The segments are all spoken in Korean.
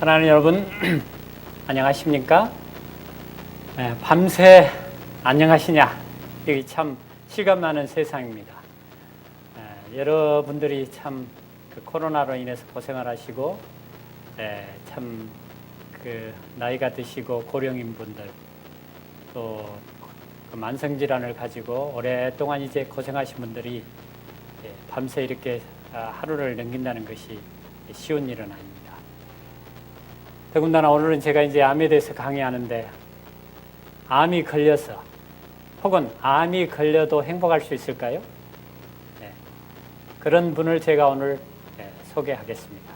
사랑하는 여러분, 안녕하십니까? 밤새 안녕하시냐? 여기 참 실감나는 세상입니다. 여러분들이 참 그 코로나로 인해서 고생을 하시고, 참 그 나이가 드시고 고령인 분들, 또 그 만성질환을 가지고 오랫동안 이제 고생하신 분들이 밤새 이렇게 하루를 넘긴다는 것이 쉬운 일은 아닙니다. 더군다나 오늘은 제가 이제 암에 대해서 강의하는데, 암이 걸려서 혹은 암이 걸려도 행복할 수 있을까요? 그런 분을 제가 오늘 소개하겠습니다.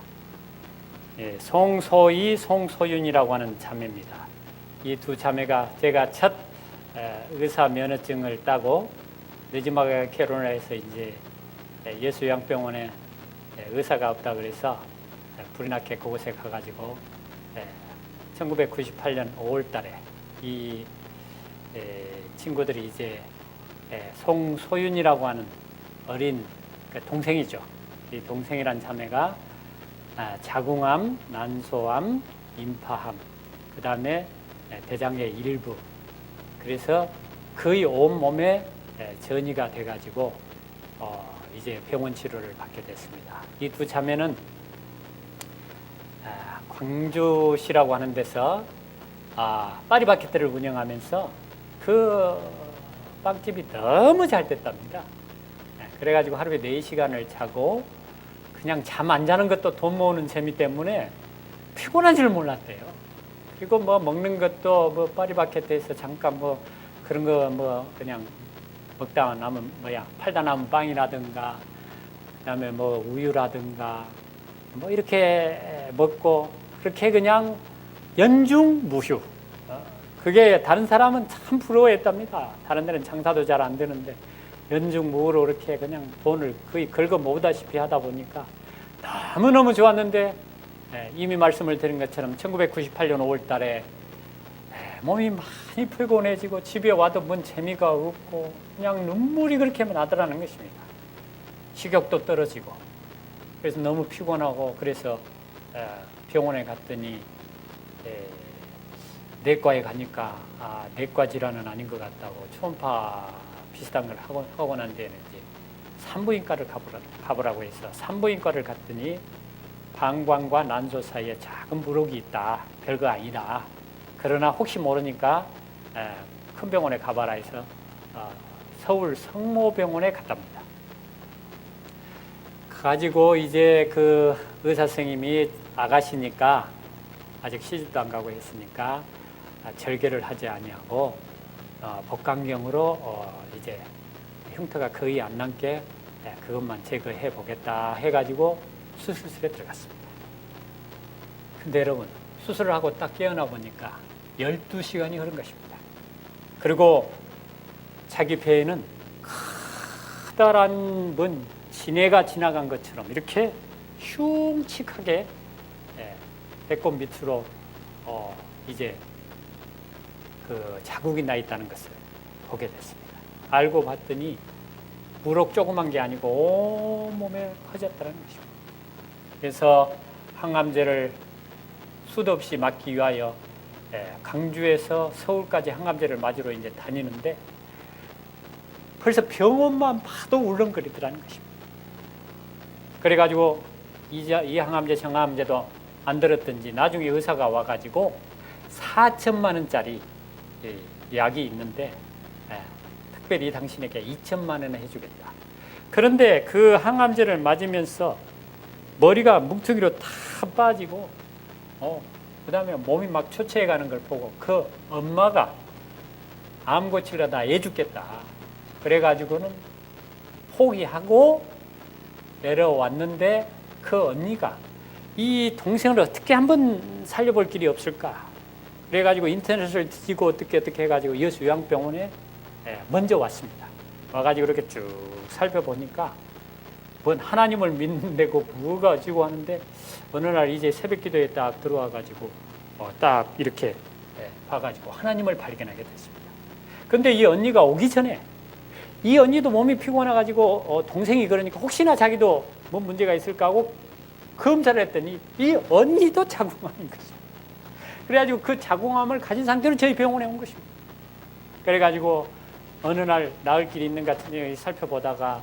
송소희, 송소윤이라고 하는 자매입니다. 이 두 자매가 제가 첫 의사 면허증을 따고 늦지막하게 결혼을 해서 이제 예수요양병원에 의사가 없다 그래서 불이 나게 그곳에 가가지고 1998년 5월 달에 이 친구들이 이제 송소윤이라고 하는 어린 동생이죠. 이 동생이란 자매가 자궁암, 난소암, 임파암, 그 다음에 대장의 일부, 그래서 거의 온몸에 전이가 돼가지고 이제 병원 치료를 받게 됐습니다. 이 두 자매는 광주시라고 하는 데서 파리바게뜨를 운영하면서 그 빵집이 너무 잘 됐답니다. 그래가지고 하루에 4시간을 자고 그냥 잠 안 자는 것도 돈 모으는 재미 때문에 피곤한 줄 몰랐대요. 그리고 뭐 먹는 것도 뭐 파리바게뜨에서 잠깐 뭐 그런 거 뭐 그냥 먹다 남은 팔다 남은 빵이라든가 그다음에 뭐 우유라든가 뭐 이렇게 먹고 그렇게 그냥 연중무휴. 그게 다른 사람은 참 부러워했답니다. 다른 데는 장사도 잘 안 되는데 연중무휴로 이렇게 그냥 돈을 거의 긁어 모으다시피 하다 보니까 너무너무 좋았는데, 이미 말씀을 드린 것처럼 1998년 5월 달에 몸이 많이 피곤해지고 집에 와도 뭔 재미가 없고 그냥 눈물이 그렇게 나더라는 것입니다. 식욕도 떨어지고 그래서 너무 피곤하고, 그래서 병원에 갔더니 내과에 가니까 내과 질환은 아닌 것 같다고 초음파 비슷한 걸 하고 난 데는 이제 산부인과를 가보라고 해서 산부인과를 갔더니 방광과 난소 사이에 작은 물혹이 있다. 별거 아니다. 그러나 혹시 모르니까 큰 병원에 가봐라 해서 서울 성모병원에 갔답니다. 가지고 이제 그 의사 선생님이 아가씨니까 아직 시집도 안 가고 했으니까 절개를 하지 아니하고 복강경으로 이제 흉터가 거의 안 남게 그것만 제거해 보겠다 해가지고 수술실에 들어갔습니다. 근데 여러분, 수술을 하고 딱 깨어나 보니까 12시간이 흐른 것입니다. 그리고 자기 배에는 커다란 뭔 지네가 지나간 것처럼 이렇게 흉측하게 배꼽 밑으로 이제 그 자국이 나 있다는 것을 보게 됐습니다. 알고 봤더니 무럭 조그만 게 아니고 온몸에 퍼졌다는 것입니다. 그래서 항암제를 수도 없이 맞기 위하여 강주에서 서울까지 항암제를 맞으러 이제 다니는데 벌써 병원만 봐도 울렁거리더라는 것입니다. 그래가지고 이 항암제 저항암제도 안 들었든지 나중에 의사가 와가지고 4천만 원짜리 약이 있는데 특별히 당신에게 2천만 원을 해주겠다. 그런데 그 항암제를 맞으면서 머리가 뭉텅이로 다 빠지고 그 다음에 몸이 막 초췌해가는 걸 보고 그 엄마가 암 고치려다 애 죽겠다. 그래가지고는 포기하고 내려왔는데 그 언니가 이 동생을 어떻게 한번 살려볼 길이 없을까. 그래가지고 인터넷을 뒤지고 어떻게 해가지고 예수요양병원에 먼저 왔습니다. 와가지고 이렇게 쭉 살펴보니까 뭔 하나님을 믿는데고 뭐가 어찌고 하는데 어느 날 이제 새벽 기도에 딱 들어와가지고 딱 이렇게 봐가지고 하나님을 발견하게 됐습니다. 근데 이 언니가 오기 전에 이 언니도 몸이 피곤해가지고 동생이 그러니까 혹시나 자기도 뭔 문제가 있을까 하고 검사를 했더니 이 언니도 자궁암인 것입니다. 그래가지고 그 자궁암을 가진 상태로 저희 병원에 온 것입니다. 그래가지고 어느 날 나을 길이 있는 것 같은 살펴보다가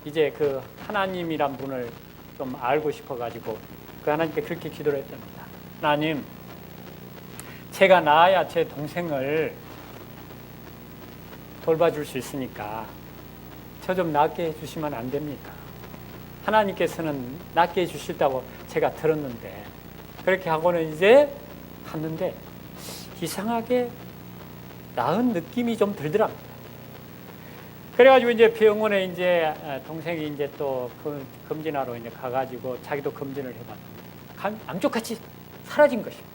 이제 그 하나님이란 분을 좀 알고 싶어가지고 그 하나님께 그렇게 기도를 했답니다. 하나님, 제가 낳아야 제 동생을 돌봐줄 수 있으니까 저 좀 낫게 해주시면 안 됩니까? 하나님께서는 낫게 해주실다고 제가 들었는데, 그렇게 하고는 이제 갔는데 이상하게 나은 느낌이 좀 들더랍니다. 그래가지고 이제 병원에 이제 동생이 이제 또 검진하러 이제 가가지고 자기도 검진을 해봤더니 암쪽같이 사라진 것입니다.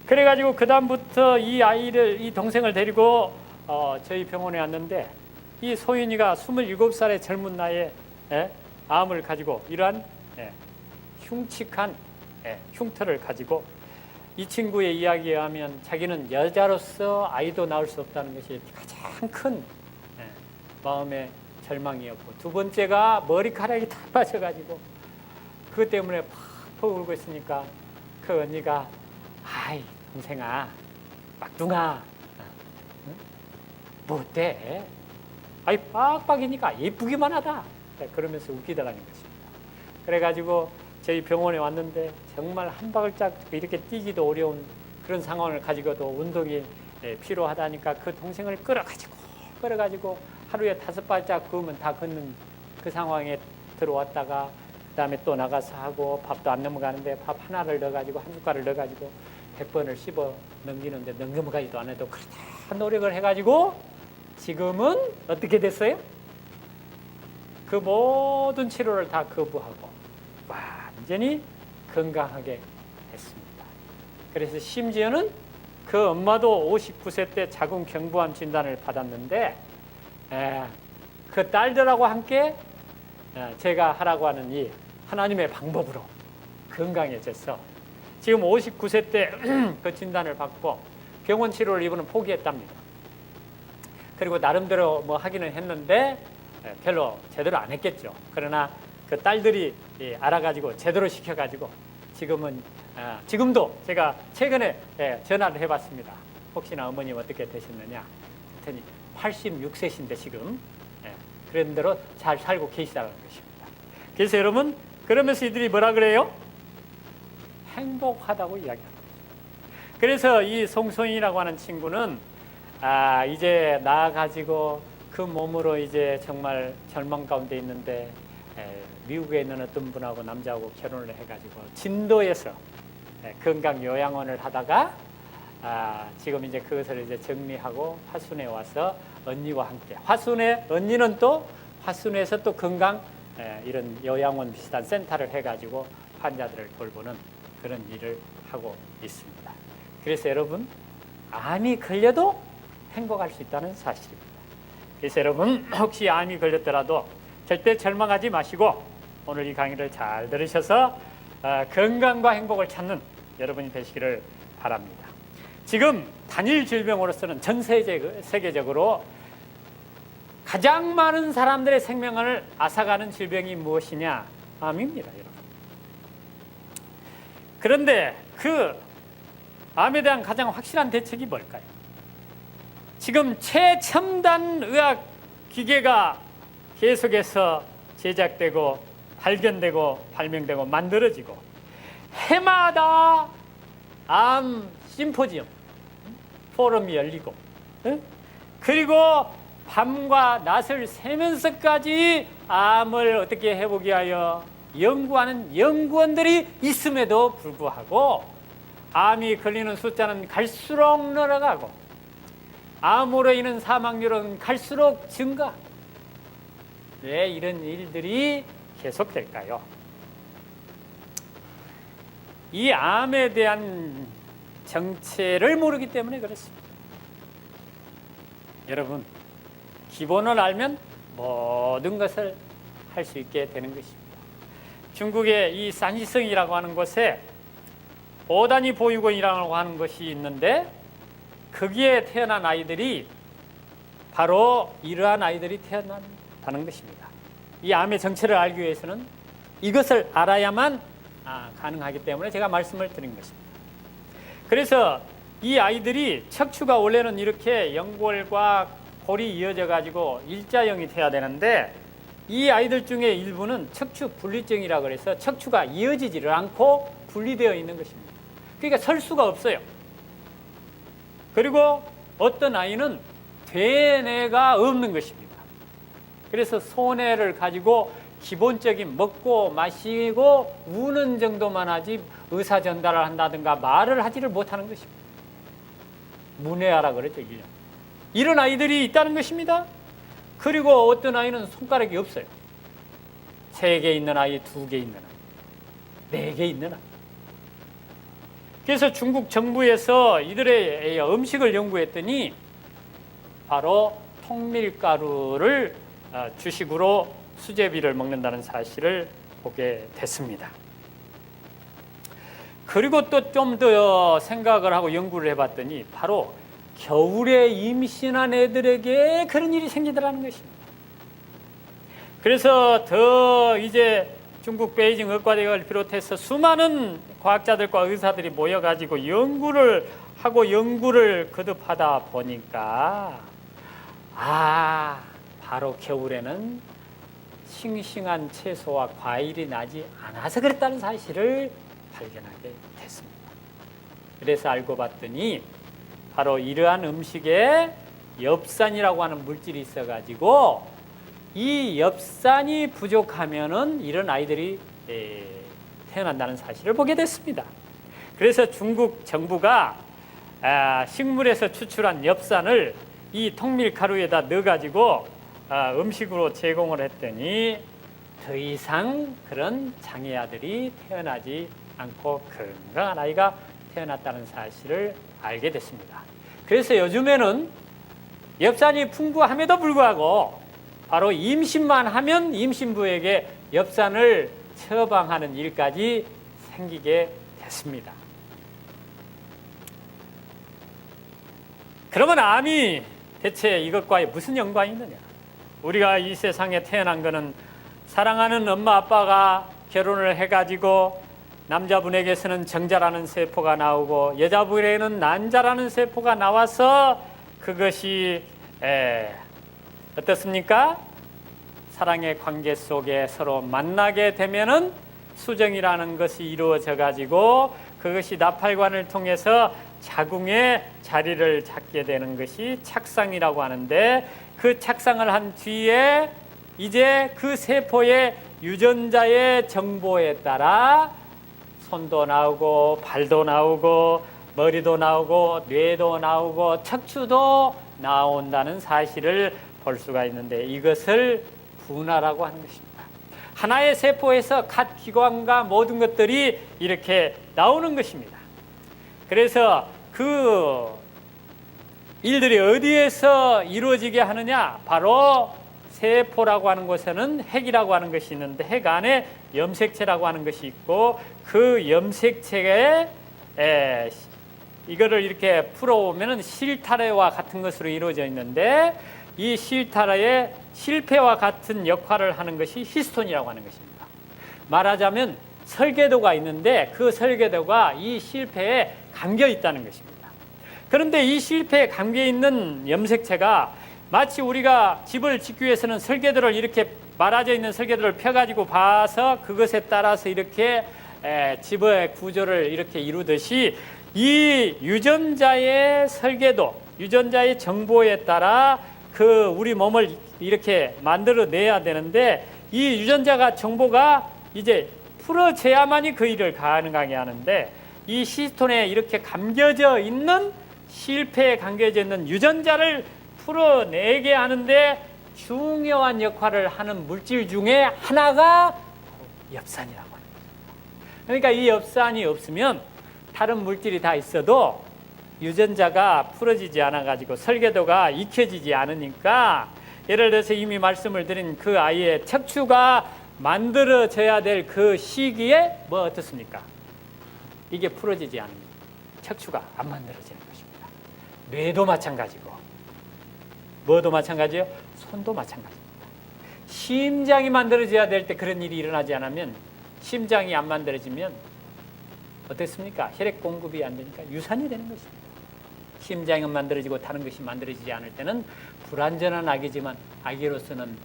그래가지고 그다음부터 이 동생을 데리고 저희 병원에 왔는데, 이 소윤이가 27살의 젊은 나이에 암을 가지고 이러한 흉측한 흉터를 가지고, 이 친구의 이야기에 의하면 자기는 여자로서 아이도 낳을 수 없다는 것이 가장 큰 마음의 절망이었고, 두 번째가 머리카락이 다 빠져가지고 그것 때문에 팍팍 울고 있으니까 그 언니가 아이 동생아, 막둥아, 뭐 어때? 아이 빡빡이니까 예쁘기만 하다. 그러면서 웃기더라는 것입니다. 그래가지고 저희 병원에 왔는데 정말 한 발짝 이렇게 뛰기도 어려운 그런 상황을 가지고도 운동이 필요하다니까 그 동생을 끌어가지고 하루에 5발짝 그으면 다 걷는 그 상황에 들어왔다가, 그 다음에 또 나가서 하고 밥도 안 넘어가는데 밥 하나를 넣어가지고 한 숟갈을 넣어가지고 100번을 씹어 넘기는데 넘겨가지도 안 해도 그렇다 노력을 해가지고 지금은 어떻게 됐어요? 그 모든 치료를 다 거부하고 완전히 건강하게 됐습니다. 그래서 심지어는 그 엄마도 59세 때 자궁경부암 진단을 받았는데 그 딸들하고 함께 제가 하라고 하는 이 하나님의 방법으로 건강해져서 지금 59세 때 그 진단을 받고 병원 치료를 이분은 포기했답니다. 그리고 나름대로 뭐 하기는 했는데 별로 제대로 안 했겠죠. 그러나 그 딸들이 알아가지고 제대로 시켜가지고 지금도 제가 최근에 전화를 해봤습니다. 혹시나 어머님 어떻게 되셨느냐 했더니 86세신데 지금 그런 대로 잘 살고 계시다는 것입니다. 그래서 여러분, 그러면서 이들이 뭐라 그래요? 행복하다고 이야기합니다. 그래서 이 송소인이라고 하는 친구는 이제 나아가지고 그 몸으로 이제 정말 절망 가운데 있는데 미국에 있는 어떤 분하고 남자하고 결혼을 해가지고 진도에서 건강 요양원을 하다가 지금 이제 그것을 이제 정리하고 화순에 와서 언니와 함께, 언니는 또 화순에서 또 건강 이런 요양원 비슷한 센터를 해가지고 환자들을 돌보는 그런 일을 하고 있습니다. 그래서 여러분, 암이 걸려도 행복할 수 있다는 사실입니다. 그래서 여러분, 혹시 암이 걸렸더라도 절대 절망하지 마시고 오늘 이 강의를 잘 들으셔서 건강과 행복을 찾는 여러분이 되시기를 바랍니다. 지금 단일 질병으로서는 전 세계적으로 가장 많은 사람들의 생명을 앗아가는 질병이 무엇이냐? 암입니다, 여러분. 그런데 그 암에 대한 가장 확실한 대책이 뭘까요? 지금 최첨단 의학 기계가 계속해서 제작되고 발견되고 발명되고 만들어지고 해마다 암 심포지엄 포럼이 열리고 그리고 밤과 낮을 새면서까지 암을 어떻게 해보기 위하여 연구하는 연구원들이 있음에도 불구하고 암이 걸리는 숫자는 갈수록 늘어가고 암으로 인한 사망률은 갈수록 증가. 왜 이런 일들이 계속될까요? 이 암에 대한 정체를 모르기 때문에 그렇습니다. 여러분, 기본을 알면 모든 것을 할 수 있게 되는 것입니다. 중국의 이 산시성이라고 하는 곳에 오단위 보육원이라고 하는 것이 있는데 거기에 태어난 아이들이 바로 이러한 아이들이 태어난다는 것입니다. 이 암의 정체를 알기 위해서는 이것을 알아야만 가능하기 때문에 제가 말씀을 드린 것입니다. 그래서 이 아이들이 척추가 원래는 이렇게 연골과 골이 이어져 가지고 일자형이 돼야 되는데 이 아이들 중에 일부는 척추 분리증이라고 해서 척추가 이어지지를 않고 분리되어 있는 것입니다. 그러니까 설 수가 없어요. 그리고 어떤 아이는 되뇌가 없는 것입니다. 그래서 손해를 가지고 기본적인 먹고 마시고 우는 정도만 하지 의사 전달을 한다든가 말을 하지를 못하는 것입니다. 문해아라 그러죠. 이런 아이들이 있다는 것입니다. 그리고 어떤 아이는 손가락이 없어요. 3개 있는 아이, 2개 있는 아이, 4개 있는 아이. 그래서 중국 정부에서 이들의 음식을 연구했더니 바로 통밀가루를 주식으로 수제비를 먹는다는 사실을 보게 됐습니다. 그리고 또 좀 더 생각을 하고 연구를 해봤더니 바로 겨울에 임신한 애들에게 그런 일이 생기더라는 것입니다. 그래서 더 이제 중국 베이징 의과대학을 비롯해서 수많은 과학자들과 의사들이 모여가지고 연구를 하고 연구를 거듭하다 보니까 바로 겨울에는 싱싱한 채소와 과일이 나지 않아서 그랬다는 사실을 발견하게 됐습니다. 그래서 알고 봤더니 바로 이러한 음식에 엽산이라고 하는 물질이 있어가지고 이 엽산이 부족하면은 이런 아이들이 태어난다는 사실을 보게 됐습니다. 그래서 중국 정부가 식물에서 추출한 엽산을 이 통밀가루에다 넣어가지고 음식으로 제공을 했더니 더 이상 그런 장애아들이 태어나지 않고 건강한 아이가 태어났다는 사실을 알게 됐습니다. 그래서 요즘에는 엽산이 풍부함에도 불구하고 바로 임신만 하면 임신부에게 엽산을 처방하는 일까지 생기게 됐습니다. 그러면 암이 대체 이것과 무슨 연관이 있느냐? 우리가 이 세상에 태어난 것은 사랑하는 엄마 아빠가 결혼을 해가지고 남자분에게서는 정자라는 세포가 나오고 여자분에게는 난자라는 세포가 나와서 그것이 어떻습니까? 사랑의 관계 속에 서로 만나게 되면은 수정이라는 것이 이루어져 가지고 그것이 나팔관을 통해서 자궁의 자리를 잡게 되는 것이 착상이라고 하는데 그 착상을 한 뒤에 이제 그 세포의 유전자의 정보에 따라 손도 나오고 발도 나오고 머리도 나오고 뇌도 나오고 척추도 나온다는 사실을 볼 수가 있는데 이것을 분화라고 하는 것입니다. 하나의 세포에서 각 기관과 모든 것들이 이렇게 나오는 것입니다. 그래서 그 일들이 어디에서 이루어지게 하느냐? 바로 세포라고 하는 곳에는 핵이라고 하는 것이 있는데 핵 안에 염색체라고 하는 것이 있고 그 염색체에 이거를 이렇게 풀어오면 실타래와 같은 것으로 이루어져 있는데 이 실타래의 실패와 같은 역할을 하는 것이 히스톤이라고 하는 것입니다. 말하자면 설계도가 있는데 그 설계도가 이 실패에 감겨 있다는 것입니다. 그런데 이 실패에 감겨 있는 염색체가 마치 우리가 집을 짓기 위해서는 설계도를 이렇게 말아져 있는 설계도를 펴가지고 봐서 그것에 따라서 이렇게 집의 구조를 이렇게 이루듯이 이 유전자의 설계도, 유전자의 정보에 따라 그 우리 몸을 이렇게 만들어내야 되는데 이 유전자가 정보가 이제 풀어져야만이 그 일을 가능하게 하는데 이 히스톤에 이렇게 감겨져 있는 실패에 감겨져 있는 유전자를 풀어내게 하는데 중요한 역할을 하는 물질 중에 하나가 엽산이라고 합니다. 그러니까 이 엽산이 없으면 다른 물질이 다 있어도 유전자가 풀어지지 않아가지고 설계도가 익혀지지 않으니까 예를 들어서 이미 말씀을 드린 그 아이의 척추가 만들어져야 될 그 시기에 뭐 어떻습니까? 이게 풀어지지 않으면 척추가 안 만들어지는 것입니다. 뇌도 마찬가지고 뭐도 마찬가지예요? 손도 마찬가지입니다. 심장이 만들어져야 될 때 그런 일이 일어나지 않으면 심장이 안 만들어지면 어떻습니까? 혈액 공급이 안 되니까 유산이 되는 것입니다. 심장은 만들어지고 다른 것이 만들어지지 않을 때는 불완전한 아기지만 아기로서는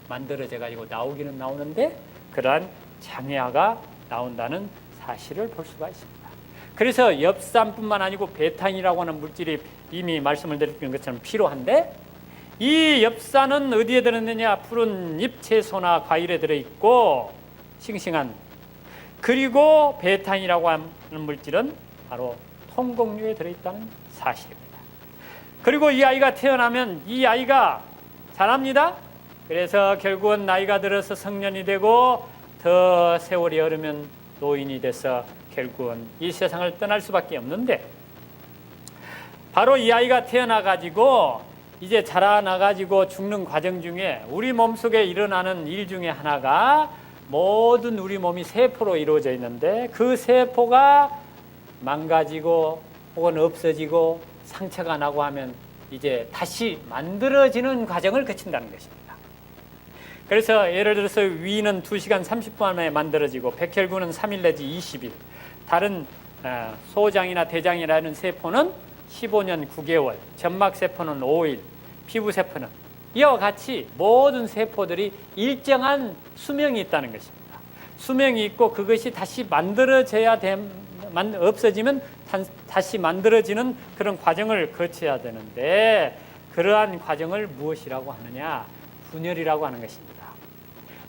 만들어져 가지고 나오기는 나오는데 그러한 장애아가 나온다는 사실을 볼 수가 있습니다. 그래서 엽산뿐만 아니고 베타인이라고 하는 물질이 이미 말씀을 드린 것처럼 필요한데, 이 엽산은 어디에 들어있느냐? 푸른 잎 채소나 과일에 들어있고 싱싱한, 그리고 베타인이라고 하는 물질은 바로 통곡류에 들어있다는 사실입니다. 그리고 이 아이가 태어나면 이 아이가 자랍니다. 그래서 결국은 나이가 들어서 성년이 되고 더 세월이 흐르면 노인이 돼서 결국은 이 세상을 떠날 수밖에 없는데, 바로 이 아이가 태어나가지고 이제 자라나가지고 죽는 과정 중에 우리 몸속에 일어나는 일 중에 하나가 모든 우리 몸이 세포로 이루어져 있는데, 그 세포가 망가지고 혹은 없어지고 상처가 나고 하면 이제 다시 만들어지는 과정을 거친다는 것입니다. 그래서 예를 들어서 위는 2시간 30분 만에 만들어지고 백혈구는 3일 내지 20일, 다른 소장이나 대장이라는 세포는 15년 9개월, 점막세포는 5일, 피부세포는 이와 같이 모든 세포들이 일정한 수명이 있다는 것입니다. 수명이 있고 그것이 다시 만들어져야 없어지면 다시 만들어지는 그런 과정을 거쳐야 되는데, 그러한 과정을 무엇이라고 하느냐? 분열이라고 하는 것입니다.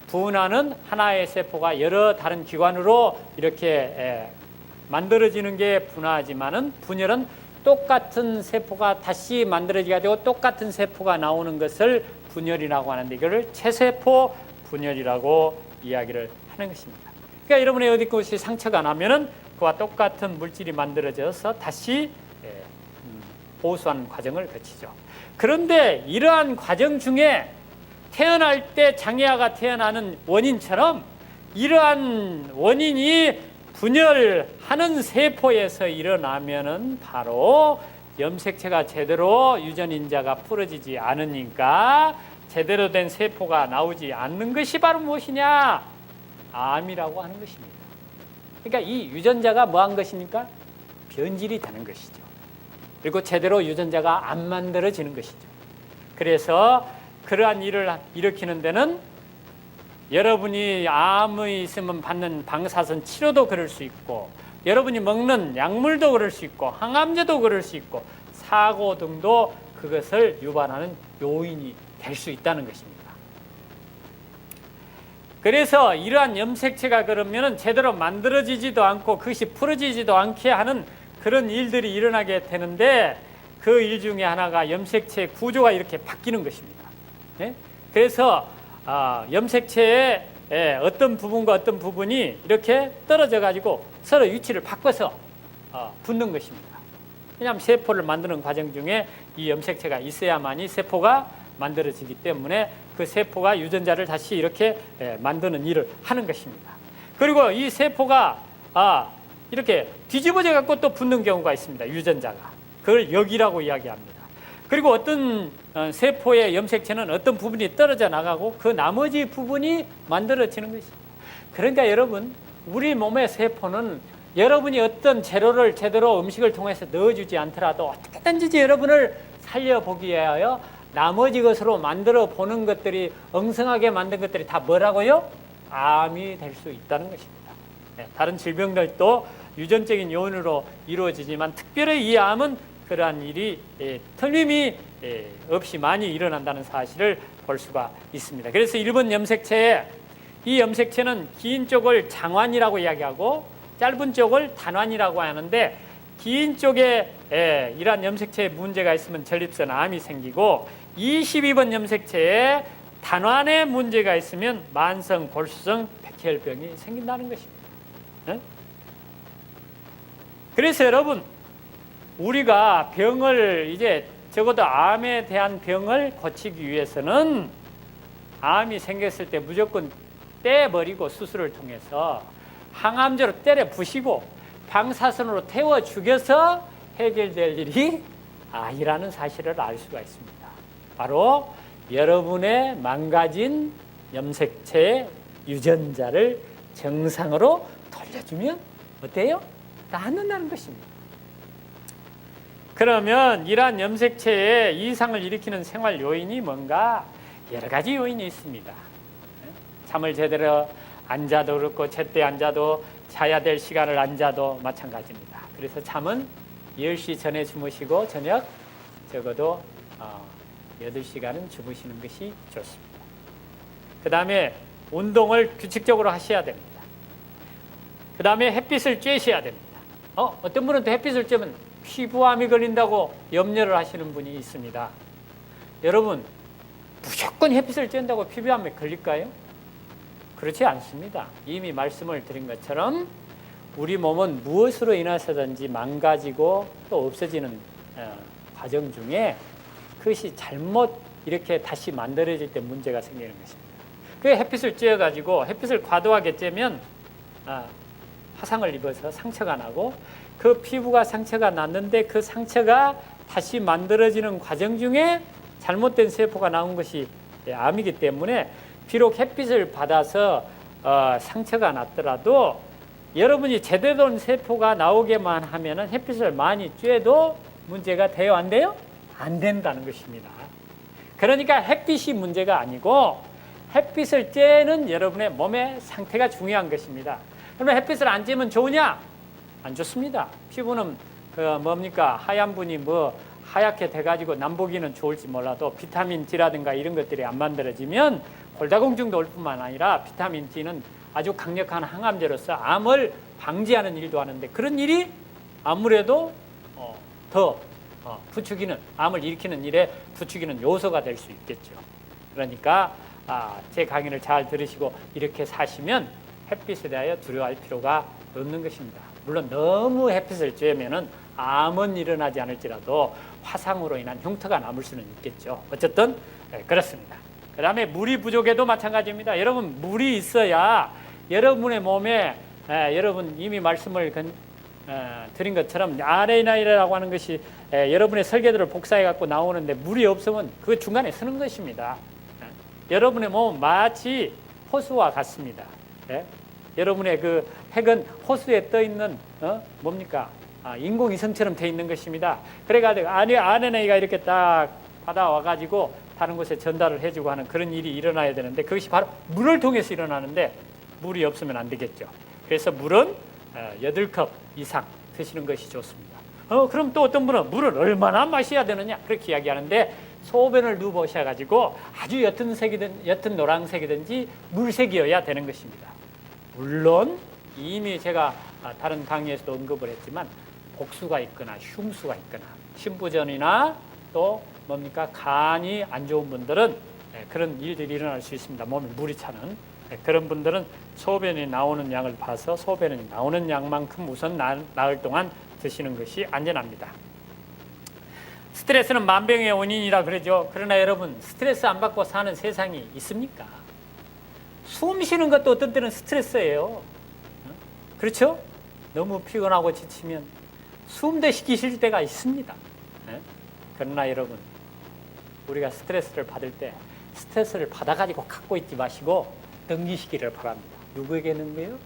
분화는 하나의 세포가 여러 다른 기관으로 이렇게 만들어지는 게 분화하지만은, 분열은 똑같은 세포가 다시 만들어지게 되고 똑같은 세포가 나오는 것을 분열이라고 하는데, 이거를 체세포 분열이라고 이야기를 하는 것입니다. 그러니까 여러분의 어디 곳이 상처가 나면은 그와 똑같은 물질이 만들어져서 다시 보수하는 과정을 거치죠. 그런데 이러한 과정 중에 태어날 때 장애아가 태어나는 원인처럼 이러한 원인이 분열하는 세포에서 일어나면은 바로 염색체가 제대로 유전인자가 풀어지지 않으니까 제대로 된 세포가 나오지 않는 것이 바로 무엇이냐? 암이라고 하는 것입니다. 그러니까 이 유전자가 뭐한 것입니까? 변질이 되는 것이죠. 그리고 제대로 유전자가 안 만들어지는 것이죠. 그래서 그러한 일을 일으키는 데는 여러분이 암이 있으면 받는 방사선 치료도 그럴 수 있고, 여러분이 먹는 약물도 그럴 수 있고, 항암제도 그럴 수 있고, 사고 등도 그것을 유발하는 요인이 될 수 있다는 것입니다. 그래서 이러한 염색체가 그러면은 제대로 만들어지지도 않고 그것이 풀어지지도 않게 하는 그런 일들이 일어나게 되는데, 그 일 중에 하나가 염색체 구조가 이렇게 바뀌는 것입니다. 네? 그래서 염색체의 어떤 부분과 어떤 부분이 이렇게 떨어져 가지고 서로 위치를 바꿔서 붙는 것입니다. 왜냐하면 세포를 만드는 과정 중에 이 염색체가 있어야만이 세포가 만들어지기 때문에 그 세포가 유전자를 다시 이렇게 만드는 일을 하는 것입니다. 그리고 이 세포가 이렇게 뒤집어져 갖고 또 붙는 경우가 있습니다. 유전자가. 그걸 역이라고 이야기합니다. 그리고 어떤 세포의 염색체는 어떤 부분이 떨어져 나가고 그 나머지 부분이 만들어지는 것입니다. 그러니까 여러분, 우리 몸의 세포는 여러분이 어떤 재료를 제대로 음식을 통해서 넣어주지 않더라도 어떻게든지 여러분을 살려보기 위하여 나머지 것으로 만들어 보는 것들이, 엉성하게 만든 것들이 다 뭐라고요? 암이 될 수 있다는 것입니다. 다른 질병들도 유전적인 요인으로 이루어지지만 특별히 이 암은 그러한 일이 틀림이 없이 많이 일어난다는 사실을 볼 수가 있습니다. 그래서 일본 염색체에 이 염색체는 긴 쪽을 장환이라고 이야기하고 짧은 쪽을 단환이라고 하는데, 긴 쪽에 이러한 염색체에 문제가 있으면 전립선 암이 생기고, 22번 염색체에 단환에 문제가 있으면 만성 골수성 백혈병이 생긴다는 것입니다. 네? 그래서 여러분, 우리가 병을 이제 적어도 암에 대한 병을 고치기 위해서는 암이 생겼을 때 무조건 떼버리고 수술을 통해서 항암제로 때려 부시고 방사선으로 태워 죽여서 해결될 일이 아니라는 사실을 알 수가 있습니다. 바로 여러분의 망가진 염색체의 유전자를 정상으로 돌려주면 어때요? 낫는다는 것입니다. 그러면 이러한 염색체에 이상을 일으키는 생활 요인이 뭔가? 여러 가지 요인이 있습니다. 잠을 제대로 안 자도 그렇고 제때 안 자도 자야 될 시간을 안 자도 마찬가지입니다. 그래서 잠은 10시 전에 주무시고 저녁 적어도 8시간은 주무시는 것이 좋습니다. 그 다음에 운동을 규칙적으로 하셔야 됩니다. 그 다음에 햇빛을 쬐셔야 됩니다. 어떤 분은 또 햇빛을 쬐면 피부암이 걸린다고 염려를 하시는 분이 있습니다. 여러분, 무조건 햇빛을 쬐다고 피부암에 걸릴까요? 그렇지 않습니다. 이미 말씀을 드린 것처럼 우리 몸은 무엇으로 인해서든지 망가지고 또 없어지는 과정 중에 그것이 잘못 이렇게 다시 만들어질 때 문제가 생기는 것입니다. 그 햇빛을 쬐어가지고 햇빛을 과도하게 쬐면 화상을 입어서 상처가 나고 그 피부가 상처가 났는데 그 상처가 다시 만들어지는 과정 중에 잘못된 세포가 나온 것이 암이기 때문에 비록 햇빛을 받아서 상처가 났더라도 여러분이 제대로 된 세포가 나오게만 하면은 햇빛을 많이 쬐도 문제가 돼요? 안 돼요? 안 된다는 것입니다. 그러니까 햇빛이 문제가 아니고 햇빛을 쬐는 여러분의 몸의 상태가 중요한 것입니다. 그러면 햇빛을 안 쬐면 좋으냐? 안 좋습니다. 피부는 하얀 분이 하얗게 돼가지고 남보기는 좋을지 몰라도 비타민 D라든가 이런 것들이 안 만들어지면 골다공증도 올 뿐만 아니라 비타민 D는 아주 강력한 항암제로서 암을 방지하는 일도 하는데 그런 일이 아무래도 더 부추기는 암을 일으키는 일에 부추기는 요소가 될 수 있겠죠. 그러니까 제 강의를 잘 들으시고 이렇게 사시면 햇빛에 대하여 두려워할 필요가 없는 것입니다. 물론 너무 햇빛을 쬐면은 암은 일어나지 않을지라도 화상으로 인한 흉터가 남을 수는 있겠죠. 어쨌든 그렇습니다. 그 다음에 물이 부족해도 마찬가지입니다. 여러분, 물이 있어야 여러분의 몸에 여러분 이미 말씀을 드린 것처럼 RNA라고 하는 것이 여러분의 설계도를 복사해 갖고 나오는데 물이 없으면 그 중간에 서는 것입니다. 여러분의 몸은 마치 호수와 같습니다. 여러분의 그 핵은 호수에 떠 있는 인공위성처럼 돼 있는 것입니다. 그래가지고 RNA가 이렇게 딱 받아와가지고 다른 곳에 전달을 해주고 하는 그런 일이 일어나야 되는데 그것이 바로 물을 통해서 일어나는데 물이 없으면 안 되겠죠. 그래서 물은 8컵 이상 드시는 것이 좋습니다. 그럼 또 어떤 분은 물을 얼마나 마셔야 되느냐 그렇게 이야기하는데 소변을 누보셔가지고 아주 옅은 노란색이든지 물색이어야 되는 것입니다. 물론 이미 제가 다른 강의에서도 언급을 했지만 복수가 있거나 흉수가 있거나 신부전이나 또 간이 안 좋은 분들은 그런 일들이 일어날 수 있습니다. 몸에 물이 차는 그런 분들은 소변이 나오는 양을 봐서 소변이 나오는 양만큼 우선 나흘 동안 드시는 것이 안전합니다. 스트레스는 만병의 원인이라 그러죠. 그러나 여러분, 스트레스 안 받고 사는 세상이 있습니까? 숨 쉬는 것도 어떤 때는 스트레스예요. 그렇죠? 너무 피곤하고 지치면 숨도 쉬기 싫을 때가 있습니다. 그러나 여러분, 우리가 스트레스를 받을 때 스트레스를 받아가지고 갖고 있지 마시고 넘기시기를 바랍니다. 누구에게는 거요?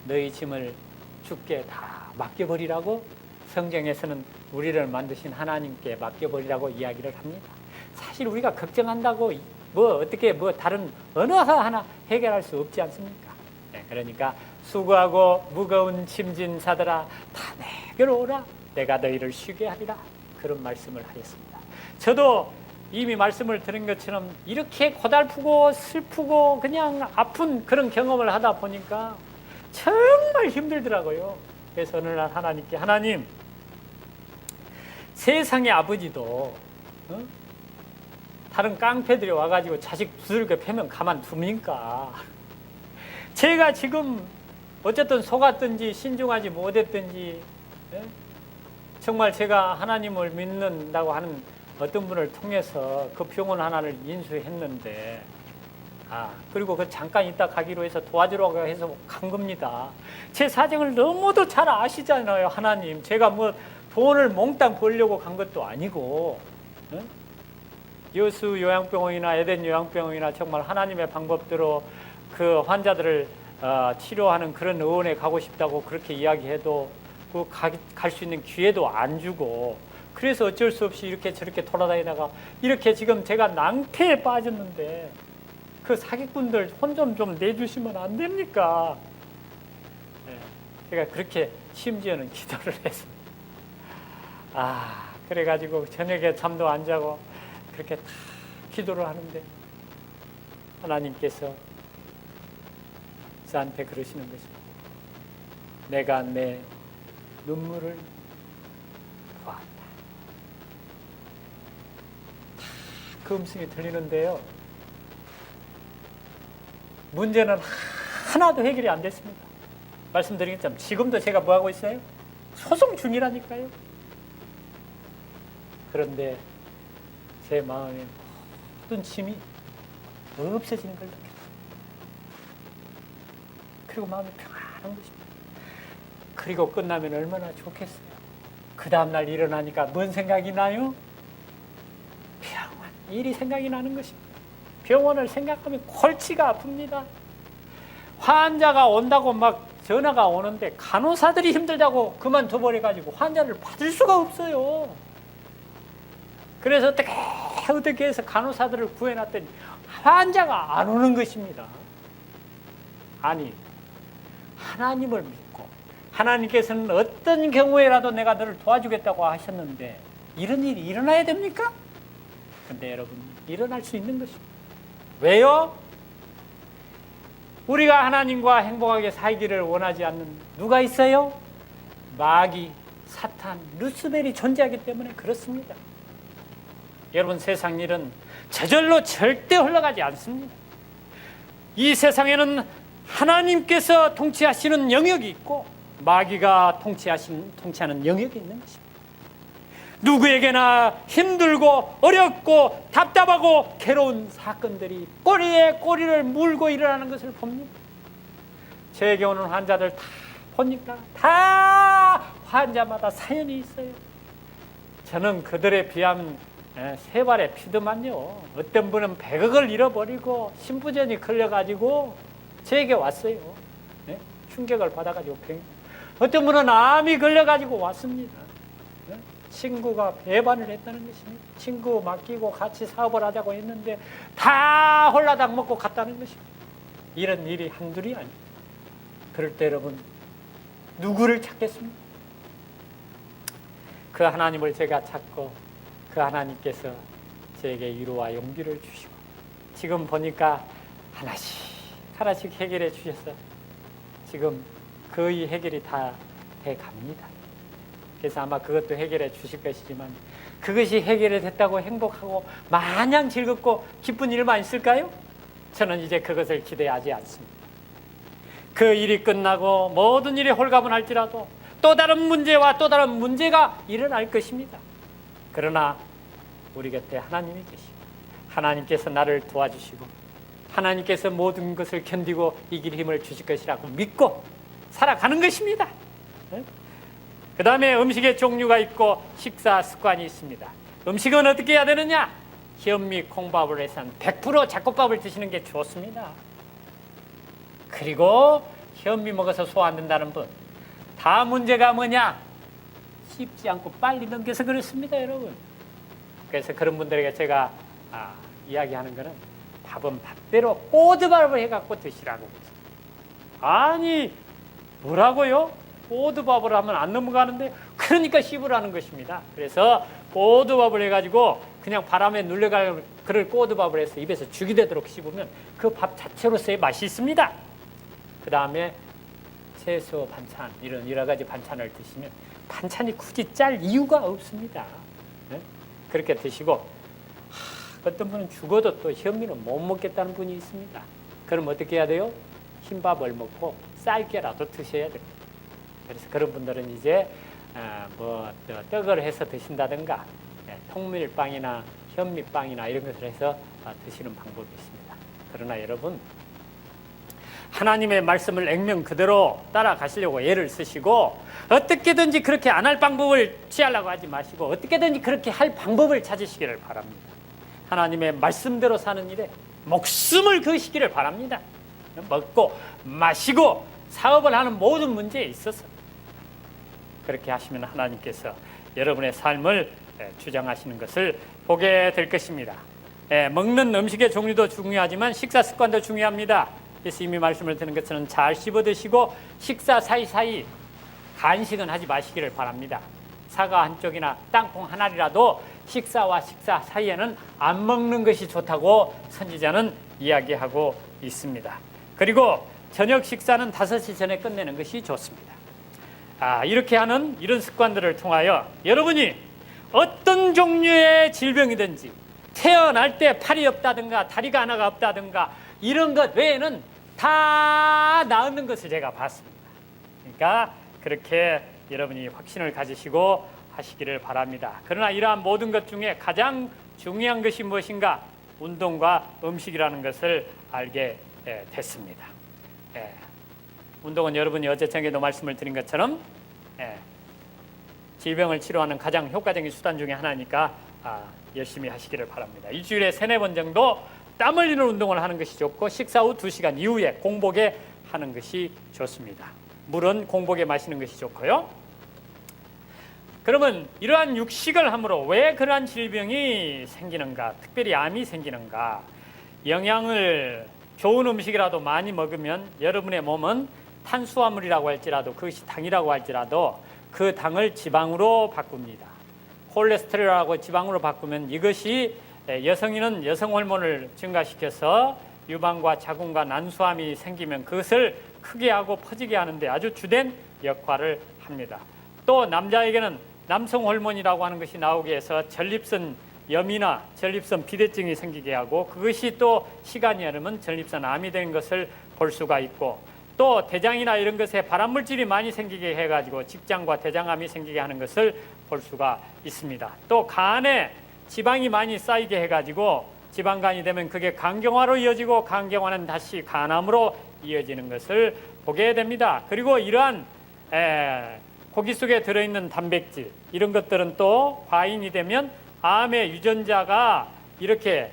너희 짐을 주께 다 맡겨버리라고 성경에서는 우리를 만드신 하나님께 맡겨버리라고 이야기를 합니다. 사실 우리가 걱정한다고 어떻게 다른 어느 하나 해결할 수 없지 않습니까? 그러니까 수고하고 무거운 짐진 자들아 다 내게로 오라 내가 너희를 쉬게 하리라 그런 말씀을 하였습니다. 저도 이미 말씀을 드린 것처럼 이렇게 고달프고 슬프고 그냥 아픈 그런 경험을 하다 보니까 정말 힘들더라고요. 그래서 어느 날 하나님께 하나님 세상의 아버지도 다른 깡패들이 와가지고 자식 두들겨 패면 가만둡니까? 제가 지금 어쨌든 속았든지 신중하지 못했든지 정말 제가 하나님을 믿는다고 하는 어떤 분을 통해서 그 병원 하나를 인수했는데 그리고 그 잠깐 있다 가기로 해서 도와주라고 해서 간 겁니다. 제 사정을 너무도 잘 아시잖아요. 하나님 제가 돈을 몽땅 벌려고 간 것도 아니고 여수 요양병원이나 에덴 요양병원이나 정말 하나님의 방법대로 그 환자들을 치료하는 그런 의원에 가고 싶다고 그렇게 이야기해도 그 갈 수 있는 기회도 안 주고, 그래서 어쩔 수 없이 이렇게 저렇게 돌아다니다가 이렇게 지금 제가 낭패에 빠졌는데 그 사기꾼들 혼 좀 내주시면 안 됩니까? 네, 제가 그렇게 심지어는 기도를 했습니다. 그래가지고 저녁에 잠도 안 자고 그렇게 다 기도를 하는데 하나님께서 저한테 그러시는 거죠. 내가 내 눈물을 보았다. 그 음성이 들리는데요, 문제는 하나도 해결이 안 됐습니다. 말씀드린 것처럼 지금도 제가 뭐하고 있어요? 소송 중이라니까요. 그런데 제 마음에 모든 짐이 없어지는 걸 느꼈어요. 그리고 마음이 평안한 것입니다. 그리고 끝나면 얼마나 좋겠어요. 그 다음날 일어나니까 뭔 생각이 나요? 병원 일이 생각이 나는 것입니다. 병원을 생각하면 골치가 아픕니다. 환자가 온다고 막 전화가 오는데 간호사들이 힘들다고 그만둬버려가지고 환자를 받을 수가 없어요. 그래서 어떻게 해서 간호사들을 구해놨더니 환자가 안 오는 것입니다. 아니, 하나님을 믿고 하나님께서는 어떤 경우에라도 내가 너를 도와주겠다고 하셨는데 이런 일이 일어나야 됩니까? 근데 여러분, 일어날 수 있는 것입니다. 왜요? 우리가 하나님과 행복하게 살기를 원하지 않는 누가 있어요? 마귀, 사탄, 루스벨이 존재하기 때문에 그렇습니다. 여러분, 세상 일은 저절로 절대 흘러가지 않습니다. 이 세상에는 하나님께서 통치하시는 영역이 있고 마귀가 통치하는 영역이 있는 것입니다. 누구에게나 힘들고 어렵고 답답하고 괴로운 사건들이 꼬리에 꼬리를 물고 일어나는 것을 봅니다. 저에게 오는 환자들 다 보니까 다 환자마다 사연이 있어요. 저는 그들에 비하면 세 발의 피드만요. 어떤 분은 100억을 잃어버리고 신부전이 걸려가지고 저에게 왔어요. 네? 충격을 받아가지고 어떤 분은 암이 걸려가지고 왔습니다. 네? 친구가 배반을 했다는 것입니다. 친구 맡기고 같이 사업을 하자고 했는데 다 홀라당 먹고 갔다는 것입니다. 이런 일이 한둘이 아니에요. 그럴 때 여러분, 누구를 찾겠습니까? 그 하나님을 제가 찾고 그 하나님께서 저에게 위로와 용기를 주시고 지금 보니까 하나씩 해결해 주셔서 지금 거의 해결이 다 돼갑니다. 그래서 아마 그것도 해결해 주실 것이지만 그것이 해결이 됐다고 행복하고 마냥 즐겁고 기쁜 일만 있을까요? 저는 이제 그것을 기대하지 않습니다. 그 일이 끝나고 모든 일이 홀가분할지라도 또 다른 문제와 또 다른 문제가 일어날 것입니다. 그러나 우리 곁에 하나님이 계시고 하나님께서 나를 도와주시고 하나님께서 모든 것을 견디고 이길 힘을 주실 것이라고 믿고 살아가는 것입니다. 그 다음에 음식의 종류가 있고 식사 습관이 있습니다. 음식은 어떻게 해야 되느냐? 현미 콩밥을 해서는 100% 잡곡밥을 드시는 게 좋습니다. 그리고 현미 먹어서 소화 안 된다는 분, 다 문제가 뭐냐? 씹지 않고 빨리 넘겨서 그렇습니다, 여러분. 그래서 그런 분들에게 제가 이야기하는 거는 밥은 밥대로 꼬드밥을 해갖고 드시라고. 아니, 뭐라고요? 꼬드밥을 하면 안 넘어가는데, 그러니까 씹으라는 것입니다. 그래서 꼬드밥을 해가지고 그냥 바람에 눌려갈 그럴 꼬드밥을 해서 입에서 죽이 되도록 씹으면 그 밥 자체로서의 맛이 있습니다. 그 다음에 채소, 반찬, 이런 여러 가지 반찬을 드시면 반찬이 굳이 짤 이유가 없습니다. 네? 그렇게 드시고, 어떤 분은 죽어도 또 현미는 못 먹겠다는 분이 있습니다. 그럼 어떻게 해야 돼요? 흰밥을 먹고 쌀게라도 드셔야 됩니다. 그래서 그런 분들은 이제 떡을 해서 드신다든가 통밀빵이나 현미빵이나 이런 것을 해서 드시는 방법이 있습니다. 그러나 여러분, 하나님의 말씀을 액면 그대로 따라가시려고 애를 쓰시고 어떻게든지 그렇게 안 할 방법을 취하려고 하지 마시고 어떻게든지 그렇게 할 방법을 찾으시기를 바랍니다. 하나님의 말씀대로 사는 일에 목숨을 거시기를 바랍니다. 먹고 마시고 사업을 하는 모든 문제에 있어서 그렇게 하시면 하나님께서 여러분의 삶을 주장하시는 것을 보게 될 것입니다. 먹는 음식의 종류도 중요하지만 식사 습관도 중요합니다. 그래서 이미 말씀을 드린 것처럼 잘 씹어 드시고 식사 사이사이 간식은 하지 마시기를 바랍니다. 사과 한 쪽이나 땅콩 한 알이라도 식사와 식사 사이에는 안 먹는 것이 좋다고 선지자는 이야기하고 있습니다. 그리고 저녁 식사는 5시 전에 끝내는 것이 좋습니다. 이렇게 하는 이런 습관들을 통하여 여러분이 어떤 종류의 질병이든지 태어날 때 팔이 없다든가 다리가 하나가 없다든가 이런 것 외에는 다 나은 것을 제가 봤습니다. 그러니까 그렇게 여러분이 확신을 가지시고 하시기를 바랍니다. 그러나 이러한 모든 것 중에 가장 중요한 것이 무엇인가? 운동과 음식이라는 것을 알게 됐습니다. 운동은 여러분이 어제 저녁에도 말씀을 드린 것처럼 질병을 치료하는 가장 효과적인 수단 중에 하나니까 열심히 하시기를 바랍니다. 일주일에 3-4번 정도 땀 흘리는 운동을 하는 것이 좋고 식사 후 2시간 이후에 공복에 하는 것이 좋습니다. 물은 공복에 마시는 것이 좋고요. 그러면 이러한 육식을 함으로 왜 그러한 질병이 생기는가? 특별히 암이 생기는가? 영양을 좋은 음식이라도 많이 먹으면 여러분의 몸은 탄수화물이라고 할지라도 그것이 당이라고 할지라도 그 당을 지방으로 바꿉니다. 콜레스테롤하고 지방으로 바꾸면 이것이 여성인은 여성 호르몬을 증가시켜서 유방과 자궁과 난소암이 생기면 그것을 크게 하고 퍼지게 하는데 아주 주된 역할을 합니다. 또 남자에게는 남성 호르몬이라고 하는 것이 나오게 해서 전립선 염이나 전립선 비대증이 생기게 하고 그것이 또 시간이 흐르면 전립선 암이 되는 것을 볼 수가 있고 또 대장이나 이런 것에 발암물질이 많이 생기게 해가지고 직장과 대장암이 생기게 하는 것을 볼 수가 있습니다. 또 간에 지방이 많이 쌓이게 해가지고 지방간이 되면 그게 간경화로 이어지고 간경화는 다시 간암으로 이어지는 것을 보게 됩니다. 그리고 이러한 고기 속에 들어있는 단백질 이런 것들은 또 과잉이 되면 암의 유전자가 이렇게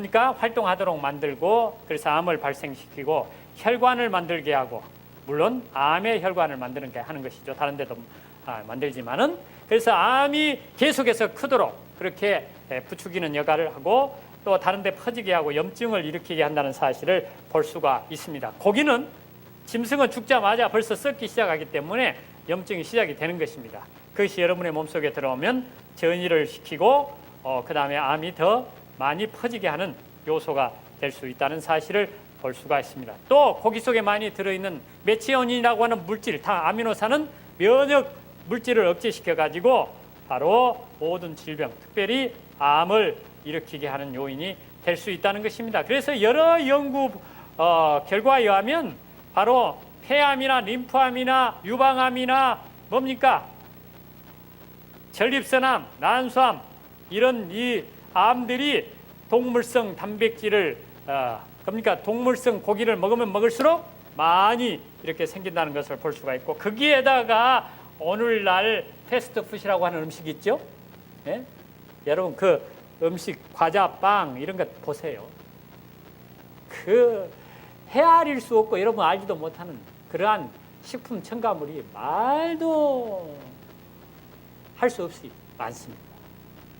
활동하도록 만들고 그래서 암을 발생시키고 혈관을 만들게 하고 물론 암의 혈관을 만드는 게 하는 것이죠. 다른 데도 만들지만은 그래서 암이 계속해서 크도록 그렇게 부추기는 역할을 하고 또 다른 데 퍼지게 하고 염증을 일으키게 한다는 사실을 볼 수가 있습니다. 고기는 짐승은 죽자마자 벌써 썩기 시작하기 때문에 염증이 시작이 되는 것입니다. 그것이 여러분의 몸속에 들어오면 전이를 시키고 그 다음에 암이 더 많이 퍼지게 하는 요소가 될 수 있다는 사실을 볼 수가 있습니다. 또 고기 속에 많이 들어있는 메치오닌이라고 하는 물질, 아미노산은 면역 물질을 억제시켜 가지고 바로 모든 질병, 특별히 암을 일으키게 하는 요인이 될 수 있다는 것입니다. 그래서 여러 연구 결과에 의하면 바로 폐암이나 림프암이나 유방암이나 전립선암, 난소암 이런 이 암들이 동물성 단백질을 동물성 고기를 먹으면 먹을수록 많이 이렇게 생긴다는 것을 볼 수가 있고 거기에다가 오늘날 패스트푸드라고 하는 음식 있죠? 예? 여러분 그 음식 과자, 빵 이런 것 보세요. 그 헤아릴 수 없고 여러분 알지도 못하는 그러한 식품 첨가물이 말도 할 수 없이 많습니다.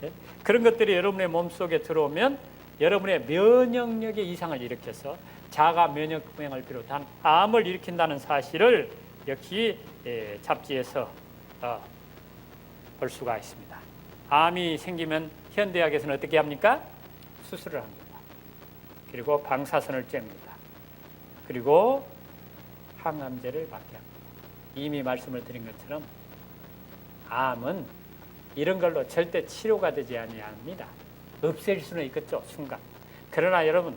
예? 그런 것들이 여러분의 몸속에 들어오면 여러분의 면역력에 이상을 일으켜서 자가 면역병을 비롯한 암을 일으킨다는 사실을 역시 잡지에서 볼 수가 있습니다. 암이 생기면 현대의학에서는 어떻게 합니까? 수술을 합니다. 그리고 방사선을 쬐입니다. 그리고 항암제를 맞게 합니다. 이미 말씀을 드린 것처럼 암은 이런 걸로 절대 치료가 되지 아니합니다. 없앨 수는 있겠죠, 순간. 그러나 여러분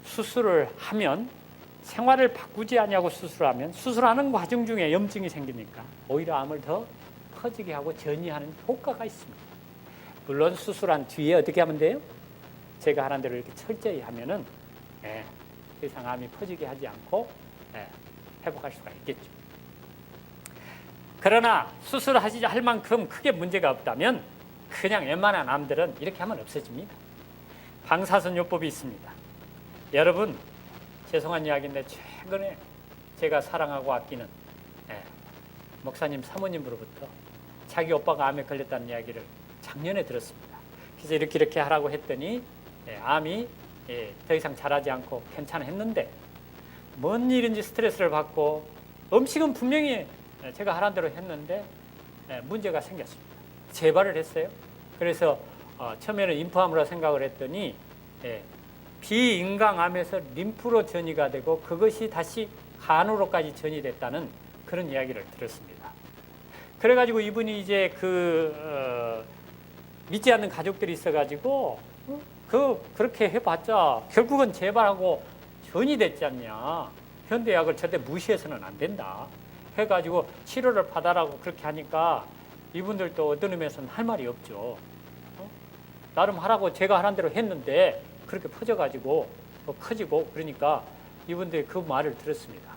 수술을 하면 생활을 바꾸지 아니하고 수술하면 수술하는 과정 중에 염증이 생기니까 오히려 암을 더 퍼지게 하고 전이하는 효과가 있습니다. 물론 수술한 뒤에 어떻게 하면 돼요? 제가 하는 대로 이렇게 철저히 하면은 그 이상 암이 퍼지게 하지 않고 회복할 수가 있겠죠. 그러나 수술하지 할 만큼 크게 문제가 없다면 그냥 웬만한 암들은 이렇게 하면 없어집니다. 방사선 요법이 있습니다. 여러분 죄송한 이야기인데 최근에 제가 사랑하고 아끼는 목사님 사모님으로부터 자기 오빠가 암에 걸렸다는 이야기를 작년에 들었습니다. 그래서 이렇게 하라고 했더니 암이 더 이상 자라지 않고 괜찮아 했는데 뭔 일인지 스트레스를 받고 음식은 분명히 제가 하라는 대로 했는데 문제가 생겼습니다. 재발을 했어요. 그래서 처음에는 림프암으로 생각을 했더니 비인강암에서 림프로 전이가 되고 그것이 다시 간으로까지 전이됐다는 그런 이야기를 들었습니다. 그래가지고 이분이 이제 믿지 않는 가족들이 있어가지고 그렇게 해봤자 결국은 재발하고 전이 됐지 않냐. 현대약을 절대 무시해서는 안 된다. 해가지고 치료를 받아라고 그렇게 하니까 이분들도 어떤 의미에서는 할 말이 없죠. 나름 하라고 제가 하라는 대로 했는데 그렇게 퍼져가지고 커지고 그러니까 이분들이 그 말을 들었습니다.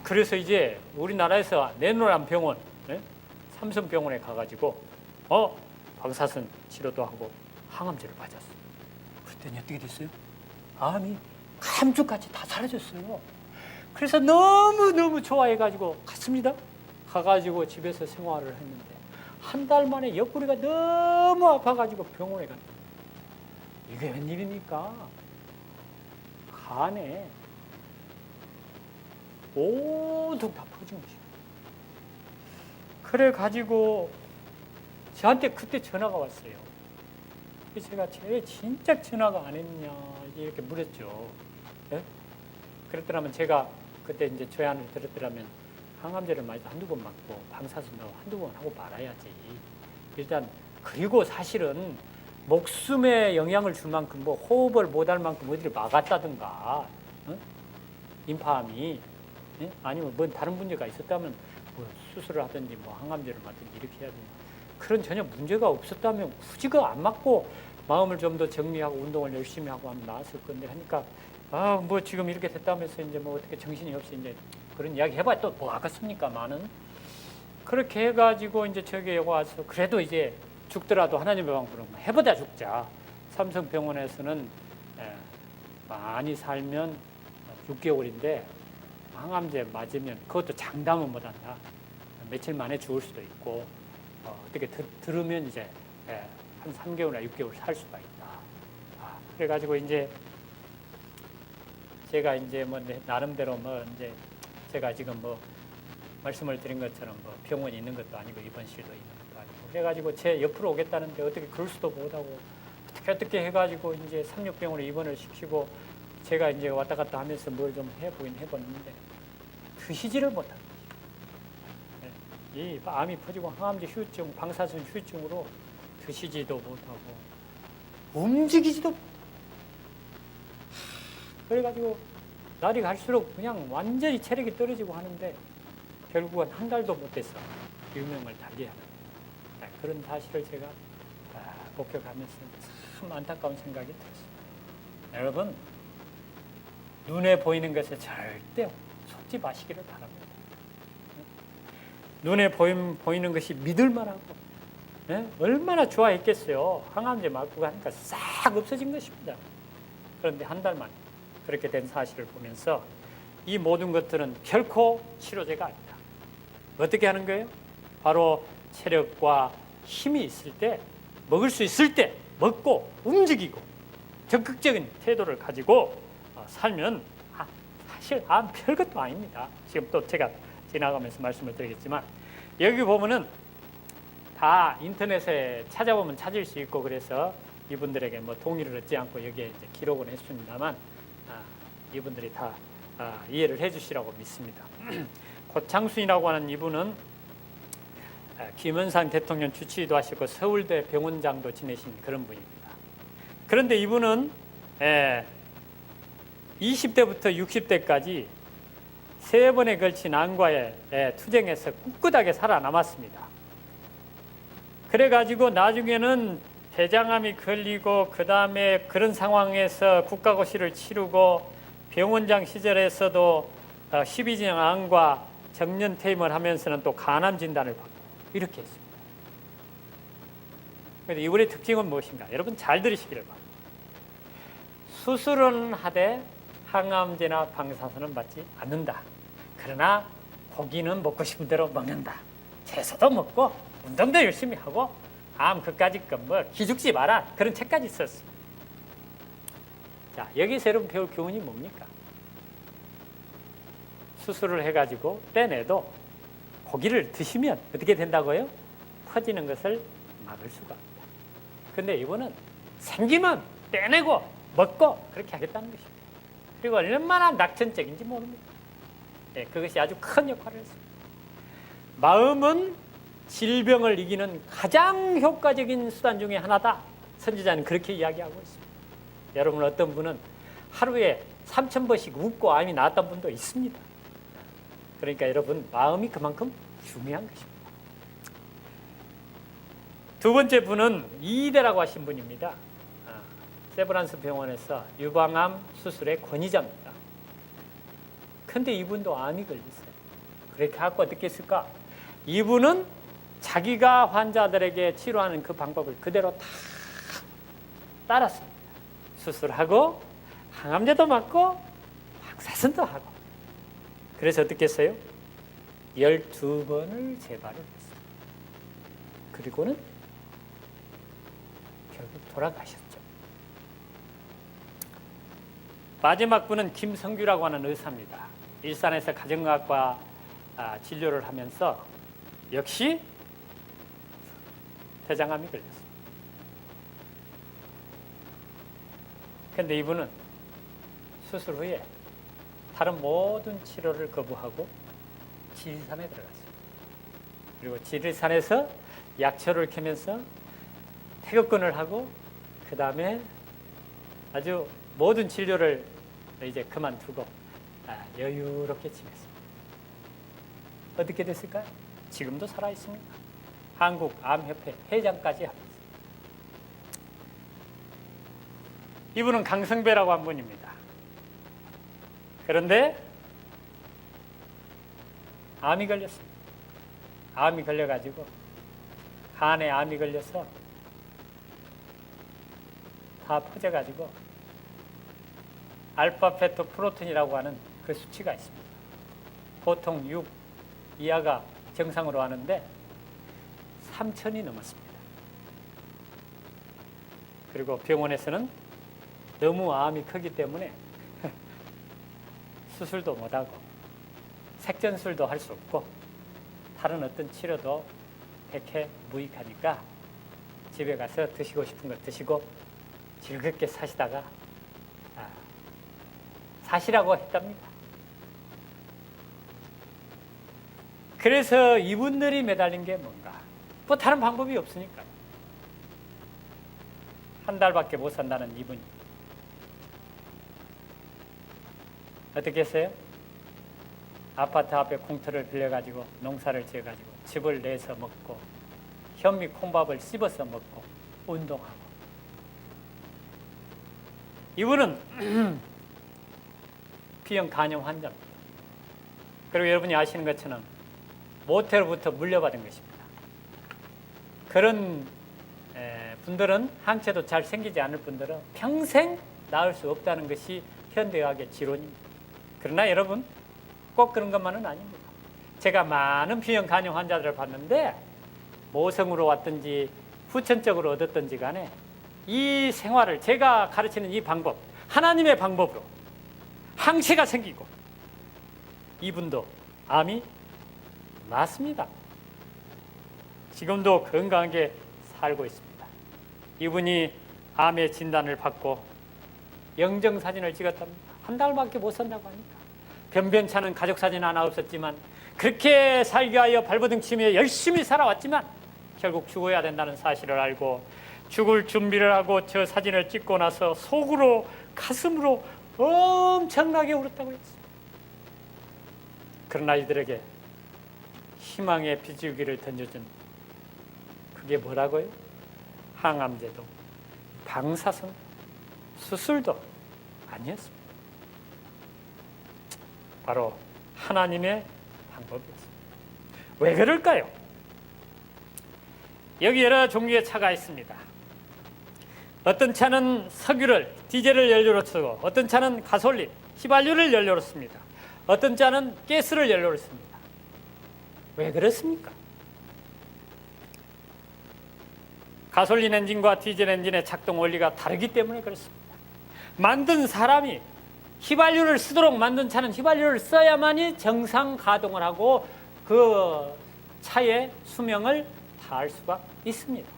그래서 이제 우리나라에서 내노란 병원, 삼성병원에 가가지고 방사선 치료도 하고 항암제를 맞았어요. 그랬더니 어떻게 됐어요? 암이 감쪽같이 다 사라졌어요. 그래서 너무너무 좋아해가지고 갔습니다. 가가지고 집에서 생활을 했는데 한 달 만에 옆구리가 너무 아파가지고 병원에 갔다. 이게 웬일입니까? 간에 모두 다 퍼진 것이에요. 그래가지고 저한테 그때 전화가 왔어요. 제가 쟤 진짜 전화가 안 했냐 이렇게 물었죠. 네? 그랬더라면 제가 그때 이제 조안을 들었더라면 항암제를 맞아도 한두 번 맞고 방사선도 한두 번 하고 말아야지. 일단 그리고 사실은 목숨에 영향을 줄 만큼 뭐 호흡을 못할 만큼 어디를 막았다든가 임파암이 아니면 뭔 다른 문제가 있었다면 뭐 수술을 하든지 뭐 항암제를 맞든지 이렇게 해야 되는데 그런 전혀 문제가 없었다면 굳이 안 맞고 마음을 좀 더 정리하고 운동을 열심히 하고 하면 나았을 건데 하니까 뭐 지금 이렇게 됐다면서 이제 뭐 어떻게 정신이 없이 이제 그런 이야기 해봐야 또 뭐 하겠습니까? 많은 그렇게 해가지고 이제 저기에 와서 그래도 이제 죽더라도 하나님의 방법으로 해보다 죽자. 삼성병원에서는 많이 살면 6개월인데 항암제 맞으면 그것도 장담은 못한다. 며칠 만에 죽을 수도 있고 어떻게 들으면 이제 한 3개월이나 6개월 살 수가 있다. 그래가지고 이제 제가 이제 뭐 나름대로 뭐 이제 제가 지금 뭐 말씀을 드린 것처럼 뭐 병원이 있는 것도 아니고 입원실도 있는 것도 아니고 그래가지고 제 옆으로 오겠다는데 어떻게 그럴 수도 못하고 어떻게 해가지고 이제 삼육병원에 입원을 시키고 제가 이제 왔다 갔다 하면서 뭘 좀 해보긴 해봤는데 드시지를 못합니다. 이 암이 퍼지고 항암제 후유증, 방사선 후유증으로 드시지도 못하고 움직이지도 못하고 그래가지고 날이 갈수록 그냥 완전히 체력이 떨어지고 하는데 결국은 한 달도 못 돼서 유명을 달리하는 그런 사실을 제가 목격하면서 참 안타까운 생각이 들었습니다. 여러분 눈에 보이는 것에 절대 속지 마시기를 바랍니다. 눈에 보이는 것이 믿을만하고 얼마나 좋아했겠어요. 항암제 맞고 하니까 싹 없어진 것입니다. 그런데 한 달 만에 그렇게 된 사실을 보면서 이 모든 것들은 결코 치료제가 아니다. 어떻게 하는 거예요? 바로 체력과 힘이 있을 때, 먹을 수 있을 때 먹고 움직이고 적극적인 태도를 가지고 살면 사실 별것도 아닙니다. 지금 또 제가 지나가면서 말씀을 드리겠지만 여기 보면은 다 인터넷에 찾아보면 찾을 수 있고 그래서 이분들에게 뭐 동의를 얻지 않고 여기에 이제 기록을 했습니다만 이분들이 다 이해를 해주시라고 믿습니다. 고창순이라고 하는 이분은 김현상 대통령 주치의도 하시고 서울대 병원장도 지내신 그런 분입니다. 그런데 이분은 20대부터 60대까지 3번에 걸친 암과에 투쟁해서 꿋꿋하게 살아남았습니다. 그래가지고 나중에는 대장암이 걸리고 그 다음에 그런 상황에서 국가고시를 치르고 병원장 시절에서도 12진영 암과 정년 퇴임을 하면서는 또 간암 진단을 받고 이렇게 했습니다. 그런데 이분의 특징은 무엇인가? 여러분 잘 들으시기를 바랍니다. 수술은 하되 항암제나 방사선은 받지 않는다. 그러나 고기는 먹고 싶은 대로 먹는다. 채소도 먹고 운동도 열심히 하고 그까짓 뭐 기죽지 마라. 그런 책까지 썼어. 자, 여기서 여러분 배울 교훈이 뭡니까? 수술을 해가지고 떼내도 고기를 드시면 어떻게 된다고요? 퍼지는 것을 막을 수가 없다. 근데 이분은 생기면 떼내고 먹고 그렇게 하겠다는 것입니다. 그리고 얼마나 낙천적인지 모릅니다. 네, 그것이 아주 큰 역할을 했습니다. 마음은 질병을 이기는 가장 효과적인 수단 중에 하나다. 선지자는 그렇게 이야기하고 있습니다. 여러분 어떤 분은 하루에 3,000번씩 웃고 암이 나았던 분도 있습니다. 그러니까 여러분 마음이 그만큼 중요한 것입니다. 두 번째 분은 이대라고 하신 분입니다. 세브란스 병원에서 유방암 수술의 권위자입니다. 근데 이분도 암이 걸렸어요. 그렇게 갖고 어떻게 했을까? 이분은 자기가 환자들에게 치료하는 그 방법을 그대로 다 따랐습니다. 수술하고 항암제도 맞고 방사선도 하고. 그래서 어떻게 했어요? 12번을 재발을 했어요. 그리고는 결국 돌아가셨죠. 마지막 분은 김성규라고 하는 의사입니다. 일산에서 가정의학과 진료를 하면서 역시 대장암이 걸렸어요. 그런데 이분은 수술 후에 다른 모든 치료를 거부하고 지리산에 들어갔어요. 그리고 지리산에서 약초를 캐면서 태극근을 하고 그 다음에 아주 모든 진료를 이제 그만두고 여유롭게 지냈습니다. 어떻게 됐을까요? 지금도 살아있습니다. 한국암협회 회장까지 하고 있습니다. 이분은 강성배라고 한 분입니다. 그런데 암이 걸렸습니다. 암이 걸려가지고 간에 암이 걸려서 다 퍼져가지고 알파페토프로틴이라고 하는 그 수치가 있습니다. 보통 6 이하가 정상으로 하는데 3,000이 넘었습니다. 그리고 병원에서는 너무 암이 크기 때문에 수술도 못하고 색전술도 할 수 없고 다른 어떤 치료도 백해 무익하니까 집에 가서 드시고 싶은 거 드시고 즐겁게 사시다가 사시라고 했답니다. 그래서 이분들이 매달린 게 뭔가? 뭐 다른 방법이 없으니까요. 한 달밖에 못 산다는 이분이 어떻게 했어요? 아파트 앞에 공터를 빌려가지고 농사를 지어가지고 집을 내서 먹고 현미 콩밥을 씹어서 먹고 운동하고. 이분은 B형 간염 환자입니다. 그리고 여러분이 아시는 것처럼 모태로부터 물려받은 것입니다. 그런 분들은 항체도 잘 생기지 않을 분들은 평생 나을 수 없다는 것이 현대의학의 지론입니다. 그러나 여러분 꼭 그런 것만은 아닙니다. 제가 많은 B형 간염 환자들을 봤는데 모성으로 왔든지 후천적으로 얻었든지 간에 이 생활을 제가 가르치는 이 방법, 하나님의 방법으로 항체가 생기고 이분도 암이 낫습니다. 지금도 건강하게 살고 있습니다. 이분이 암의 진단을 받고 영정사진을 찍었답니다. 한 달밖에 못 산다고 합니다. 변변찮은 가족사진 하나 없었지만 그렇게 살기 위하여 발버둥 치며 열심히 살아왔지만 결국 죽어야 된다는 사실을 알고 죽을 준비를 하고 저 사진을 찍고 나서 속으로 가슴으로 엄청나게 울었다고 했습니다. 그런 아이들에게 희망의 비줄기를 던져준 그게 뭐라고요? 항암제도 방사선 수술도 아니었습니다. 바로 하나님의 방법이었습니다. 왜 그럴까요? 여기 여러 종류의 차가 있습니다. 어떤 차는 석유를, 디젤을 연료로 쓰고 어떤 차는 가솔린, 휘발유를 연료로 씁니다. 어떤 차는 가스를 연료로 씁니다. 왜 그렇습니까? 가솔린 엔진과 디젤 엔진의 작동 원리가 다르기 때문에 그렇습니다. 만든 사람이 휘발유를 쓰도록 만든 차는 휘발유를 써야만이 정상 가동을 하고 그 차의 수명을 다할 수가 있습니다.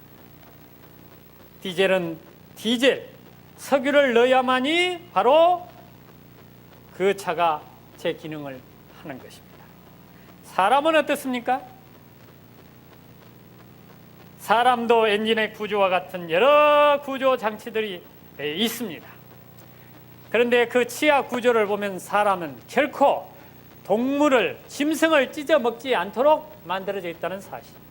디젤은 디젤, 석유를 넣어야만이 바로 그 차가 제 기능을 하는 것입니다. 사람은 어떻습니까? 사람도 엔진의 구조와 같은 여러 구조 장치들이 있습니다. 그런데 그 치아 구조를 보면 사람은 결코 동물을, 짐승을 찢어 먹지 않도록 만들어져 있다는 사실입니다.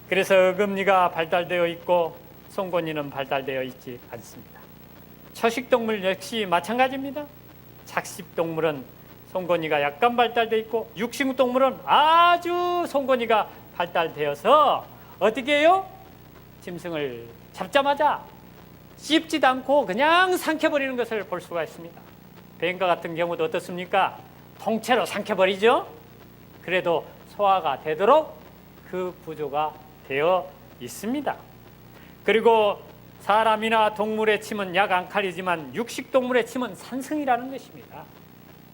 그래서 어금니가 발달되어 있고 송곳니는 발달되어 있지 않습니다. 초식동물 역시 마찬가지입니다. 착식동물은 송곳니가 약간 발달되어 있고 육식동물은 아주 송곳니가 발달되어서 어떻게 해요? 짐승을 잡자마자 씹지도 않고 그냥 삼켜버리는 것을 볼 수가 있습니다. 뱀과 같은 경우도 어떻습니까? 통째로 삼켜버리죠. 그래도 소화가 되도록 그 구조가 되어 있습니다. 그리고 사람이나 동물의 침은 약 한 칼이지만 육식동물의 침은 산성이라는 것입니다.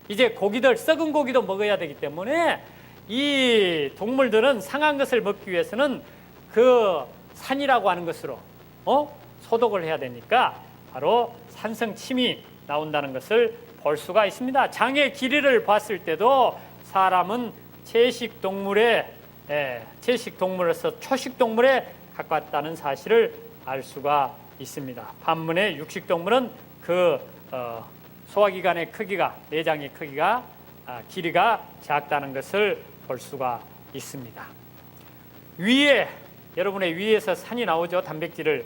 이제 고기들, 썩은 고기도 먹어야 되기 때문에 이 동물들은 상한 것을 먹기 위해서는 그 산이라고 하는 것으로 소독을 해야 되니까 바로 산성침이 나온다는 것을 볼 수가 있습니다. 장의 길이를 봤을 때도 사람은 채식동물로서 초식동물에 가깝다는 사실을 알 수가 있습니다. 반면에 육식동물은 그 소화기관의 크기가, 내장의 크기가, 길이가 작다는 것을 볼 수가 있습니다. 위에, 여러분의 위에서 산이 나오죠. 단백질을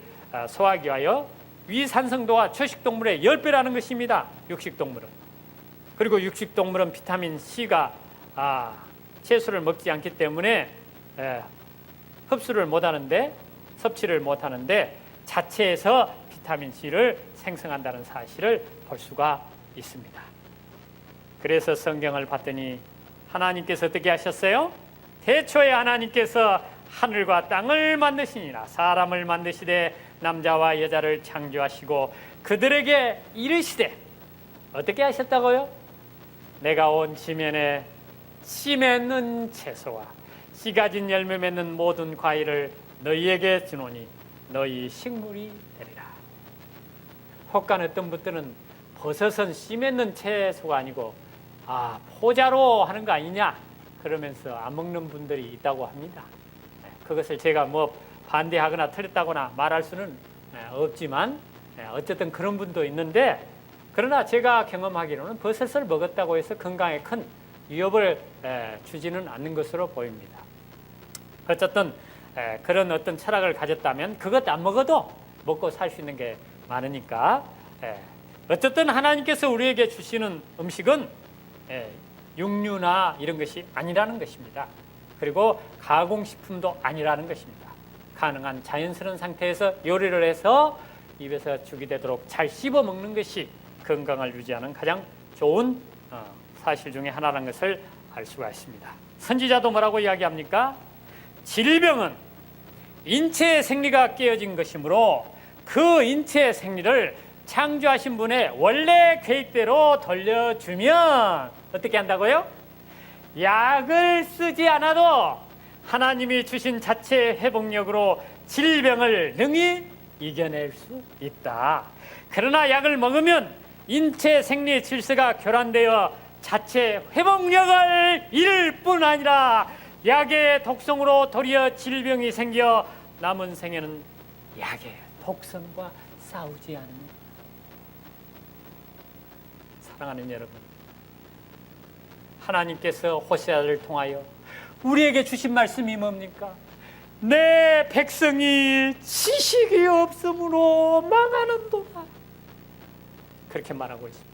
소화하기 위하여. 위 산성도가 초식동물의 10배라는 것입니다. 육식동물은. 그리고 육식동물은 비타민 C가 채소를 먹지 않기 때문에 흡수를 못하는데, 섭취를 못하는데 자체에서 비타민 C를 생성한다는 사실을 볼 수가 있습니다. 그래서 성경을 봤더니 하나님께서 어떻게 하셨어요? 태초에 하나님께서 하늘과 땅을 만드시니라. 사람을 만드시되 남자와 여자를 창조하시고 그들에게 이르시되, 어떻게 하셨다고요? 내가 온 지면에 씨 맺는 채소와 씨 가진 열매 맺는 모든 과일을 너희에게 주노니 너희 식물이 되리라. 혹간 어떤 분들은 버섯은 씨 맺는 채소가 아니고 포자로 하는 거 아니냐 그러면서 안 먹는 분들이 있다고 합니다. 그것을 제가 반대하거나 틀렸다거나 말할 수는 없지만 어쨌든 그런 분도 있는데, 그러나 제가 경험하기로는 버섯을 먹었다고 해서 건강에 큰 위협을 주지는 않는 것으로 보입니다. 어쨌든 그런 어떤 철학을 가졌다면 그것 안 먹어도 먹고 살 수 있는 게 많으니까, 어쨌든 하나님께서 우리에게 주시는 음식은 육류나 이런 것이 아니라는 것입니다. 그리고 가공식품도 아니라는 것입니다. 가능한 자연스러운 상태에서 요리를 해서 입에서 죽이 되도록 잘 씹어 먹는 것이 건강을 유지하는 가장 좋은 사실 중에 하나라는 것을 알 수가 있습니다. 선지자도 뭐라고 이야기합니까? 질병은 인체의 생리가 깨어진 것이므로 그 인체의 생리를 창조하신 분의 원래 계획대로 돌려주면 어떻게 한다고요? 약을 쓰지 않아도 하나님이 주신 자체 회복력으로 질병을 능히 이겨낼 수 있다. 그러나 약을 먹으면 인체 생리 질서가 교란되어 자체 회복력을 잃을 뿐 아니라 약의 독성으로 도리어 질병이 생겨 남은 생에는 약의 독성과 싸우지 않는. 사랑하는 여러분, 하나님께서 호세아를 통하여 우리에게 주신 말씀이 뭡니까? 내 백성이 지식이 없으므로 망하는도다. 그렇게 말하고 있습니다.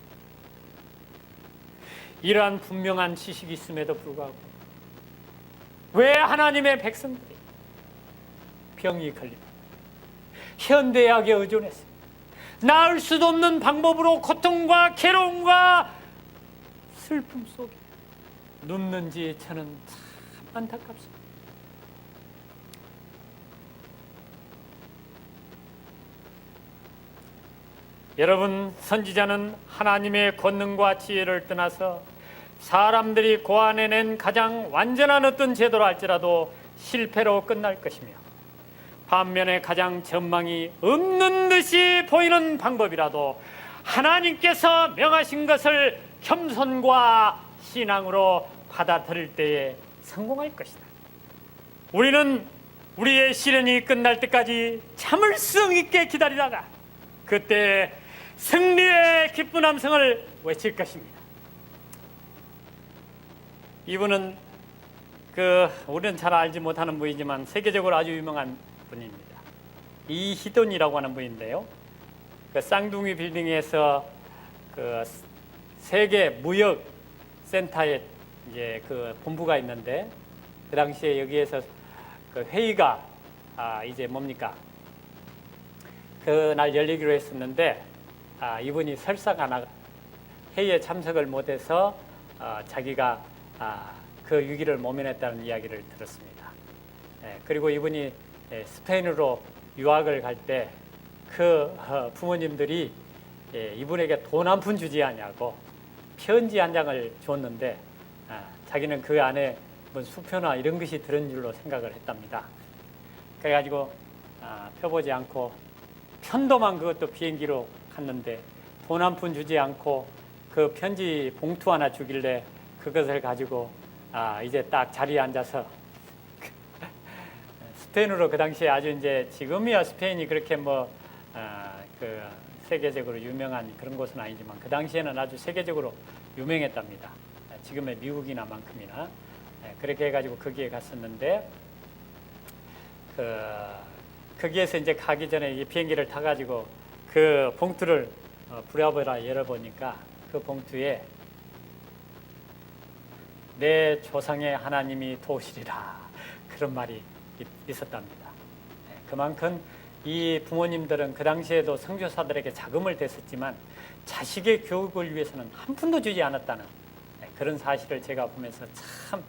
이러한 분명한 지식이 있음에도 불구하고 왜 하나님의 백성들이 병이 걸립니까? 현대의학에 의존했습니다. 나을 수도 없는 방법으로 고통과 괴로움과 슬픔 속에 눕는지 저는 참 안타깝습니다. 여러분, 선지자는 하나님의 권능과 지혜를 떠나서 사람들이 고안해낸 가장 완전한 어떤 제도로 할지라도 실패로 끝날 것이며, 반면에 가장 전망이 없는 듯이 보이는 방법이라도 하나님께서 명하신 것을 겸손과 신앙으로 받아들일 때에 성공할 것이다. 우리는 우리의 시련이 끝날 때까지 참을성 있게 기다리다가 그때 승리의 기쁜 함성을 외칠 것입니다. 이분은 우리는 잘 알지 못하는 분이지만 세계적으로 아주 유명한 분입니다. 이희돈이라고 하는 분인데요. 쌍둥이 빌딩에서 세계 무역 센터에 이제 본부가 있는데, 그 당시에 여기에서 회의가 이제 뭡니까? 그날 열리기로 했었는데, 이분이 설사가 나가 회의에 참석을 못해서 자기가 그 위기를 모면했다는 이야기를 들었습니다. 그리고 이분이 스페인으로 유학을 갈 때 부모님들이 이분에게 돈 한 푼 주지 않냐고 편지 한 장을 줬는데, 자기는 그 안에 뭐 수표나 이런 것이 들은 줄로 생각을 했답니다. 그래가지고 펴보지 않고 편도만 그것도 비행기로 갔는데 돈 한 푼 주지 않고 그 편지 봉투 하나 주길래 그것을 가지고 이제 딱 자리에 앉아서 스페인으로, 그 당시에 아주 이제 지금이야 스페인이 그렇게 세계적으로 유명한 그런 곳은 아니지만 그 당시에는 아주 세계적으로 유명했답니다. 지금의 미국이나만큼이나. 그렇게 해가지고 거기에 갔었는데, 거기에서 이제 가기 전에 이 비행기를 타가지고 그 봉투를 부랴부랴 열어보니까 그 봉투에 내 조상의 하나님이 도우시리라, 그런 말이 있었답니다. 그만큼 이 부모님들은 그 당시에도 선교사들에게 자금을 댔었지만 자식의 교육을 위해서는 한 푼도 주지 않았다는 그런 사실을 제가 보면서 참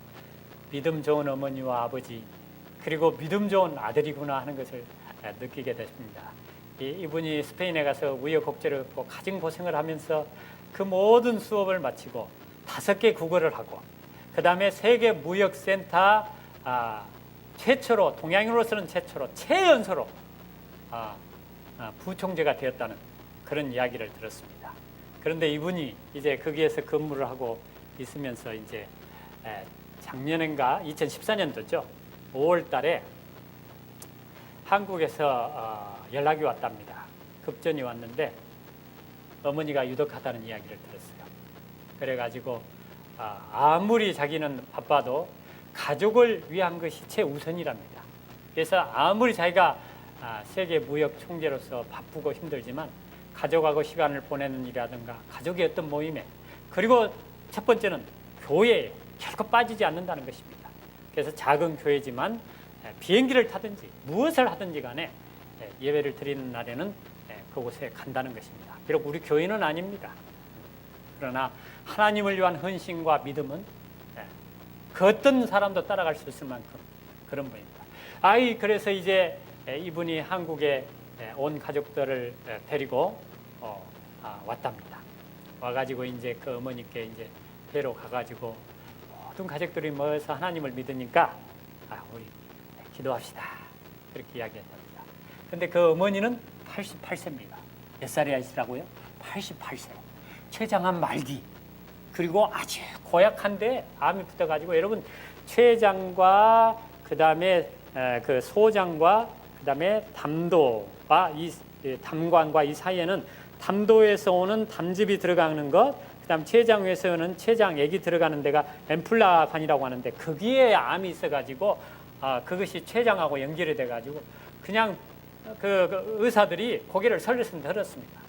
믿음 좋은 어머니와 아버지, 그리고 믿음 좋은 아들이구나 하는 것을 느끼게 됐습니다. 이분이 스페인에 가서 우여곡절을 가진 고생을 하면서 그 모든 수업을 마치고 5개 국어를 하고, 그 다음에 세계무역센터 최초로, 동양인으로서는 최초로 최연소로 부총재가 되었다는 그런 이야기를 들었습니다. 그런데 이분이 이제 거기에서 근무를 하고 있으면서 이제 작년인가 2014년도죠. 5월 달에 한국에서 연락이 왔답니다. 급전이 왔는데 어머니가 유독하다는 이야기를 들었어요. 그래가지고 아무리 자기는 바빠도 가족을 위한 것이 최우선이랍니다. 그래서 아무리 자기가 세계 무역 총재로서 바쁘고 힘들지만 가족하고 시간을 보내는 일이라든가 가족의 어떤 모임에, 그리고 첫 번째는 교회에 결코 빠지지 않는다는 것입니다. 그래서 작은 교회지만 비행기를 타든지 무엇을 하든지 간에 예배를 드리는 날에는 그곳에 간다는 것입니다. 비록 우리 교인은 아닙니다. 그러나 하나님을 위한 헌신과 믿음은 그 어떤 사람도 따라갈 수 있을 만큼 그런 분입니다. 그래서 이제 이분이 한국에 온 가족들을 데리고 왔답니다. 와가지고 이제 그 어머니께 이제 뵈러 가가지고 모든 가족들이 모여서 하나님을 믿으니까 우리 기도합시다, 그렇게 이야기했답니다. 근데 그 어머니는 88세입니다. 몇 살이시라고요? 88세. 췌장암 말기. 그리고 아주 고약한데 암이 붙어가지고, 여러분 췌장과 그 다음에 그 소장과 그 다음에 담도와 담관과 이 사이에는 담도에서 오는 담즙이 들어가는 것, 그 다음 췌장에서 오는 췌장액이 들어가는 데가 앰플라관이라고 하는데, 거기에 암이 있어가지고 그것이 췌장하고 연결이 돼가지고 그냥 그 의사들이 고개를 설레서 들었습니다.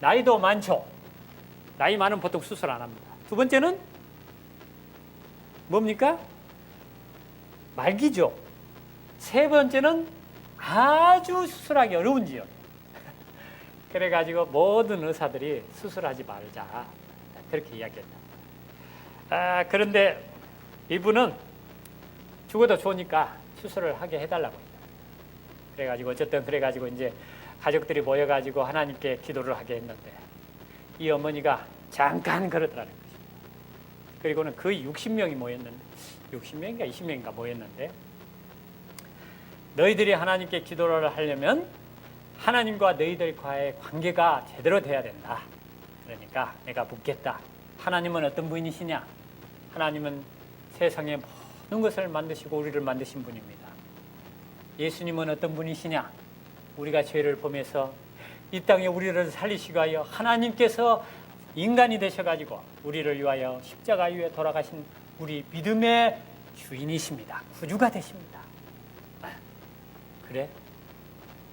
나이도 많죠. 나이 많으면 보통 수술 안 합니다. 두 번째는 뭡니까? 말기죠. 세 번째는 아주 수술하기 어려운 지역. 그래가지고 모든 의사들이 수술하지 말자 그렇게 이야기했다. 그런데 이분은 죽어도 좋으니까 수술을 하게 해달라고 했다. 그래가지고 어쨌든 그래가지고 이제 가족들이 모여가지고 하나님께 기도를 하게 했는데 이 어머니가 잠깐 그러더라는 것입니다. 그리고는 거의 60명이 모였는데 60명인가 20명인가 모였는데 너희들이 하나님께 기도를 하려면 하나님과 너희들과의 관계가 제대로 돼야 된다. 그러니까 내가 묻겠다. 하나님은 어떤 분이시냐? 하나님은 세상의 모든 것을 만드시고 우리를 만드신 분입니다. 예수님은 어떤 분이시냐? 우리가 죄를 범해서 이 땅에 우리를 살리시기 위하여 하나님께서 인간이 되셔가지고 우리를 위하여 십자가 위에 돌아가신 우리 믿음의 주인이십니다. 구주가 되십니다. 그래?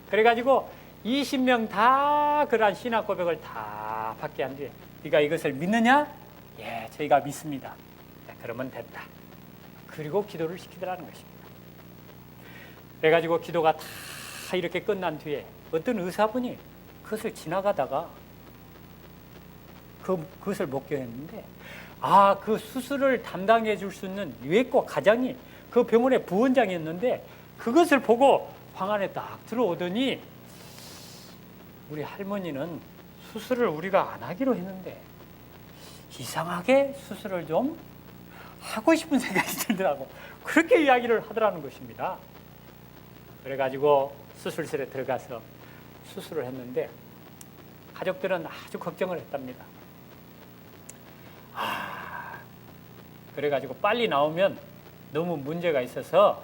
그래가지고 20명 다 그러한 신학 고백을 다 받게 한 뒤에 네가 이것을 믿느냐? 예, 저희가 믿습니다. 그러면 됐다. 그리고 기도를 시키더라는 것입니다. 그래가지고 기도가 다 이렇게 끝난 뒤에 어떤 의사분이 그것을 지나가다가 그것을 목격했는데 그 수술을 담당해 줄 수 있는 외과 과장이 그 병원의 부원장이었는데 그것을 보고 방 안에 딱 들어오더니 우리 할머니는 수술을 우리가 안 하기로 했는데 이상하게 수술을 좀 하고 싶은 생각이 들더라고. 그렇게 이야기를 하더라는 것입니다. 그래가지고 수술실에 들어가서 수술을 했는데 가족들은 아주 걱정을 했답니다. 그래가지고 빨리 나오면 너무 문제가 있어서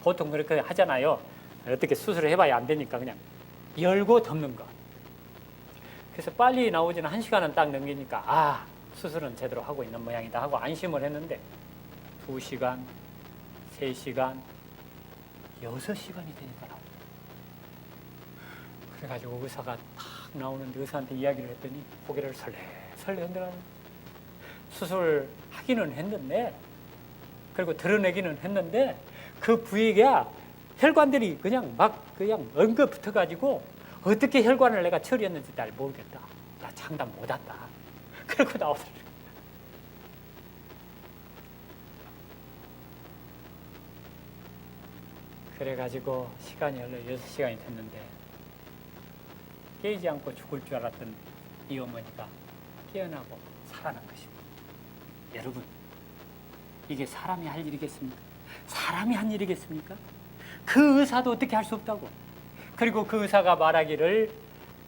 보통 그렇게 하잖아요. 어떻게 수술을 해봐야 안 되니까 그냥 열고 덮는 거. 그래서 빨리 나오지는 1시간은 딱 넘기니까 수술은 제대로 하고 있는 모양이다 하고 안심을 했는데 2시간, 3시간, 6시간이 되니까 나옵니다. 그래가지고 의사가 탁 나오는데 의사한테 이야기를 했더니 고개를 설레설레 흔들어요. 수술하기는 했는데 그리고 드러내기는 했는데 그 부위가 혈관들이 그냥 엉겨 붙어가지고 어떻게 혈관을 내가 처리했는지 잘 모르겠다. 나 장담 못 왔다. 그러고 나오더라고요. 그래가지고 시간이 흘러 6시간이 됐는데 깨지 않고 죽을 줄 알았던 이 어머니가 깨어나고 살아난 것입니다. 여러분, 이게 사람이 할 일이겠습니까? 사람이 한 일이겠습니까? 그 의사도 어떻게 할 수 없다고. 그리고 그 의사가 말하기를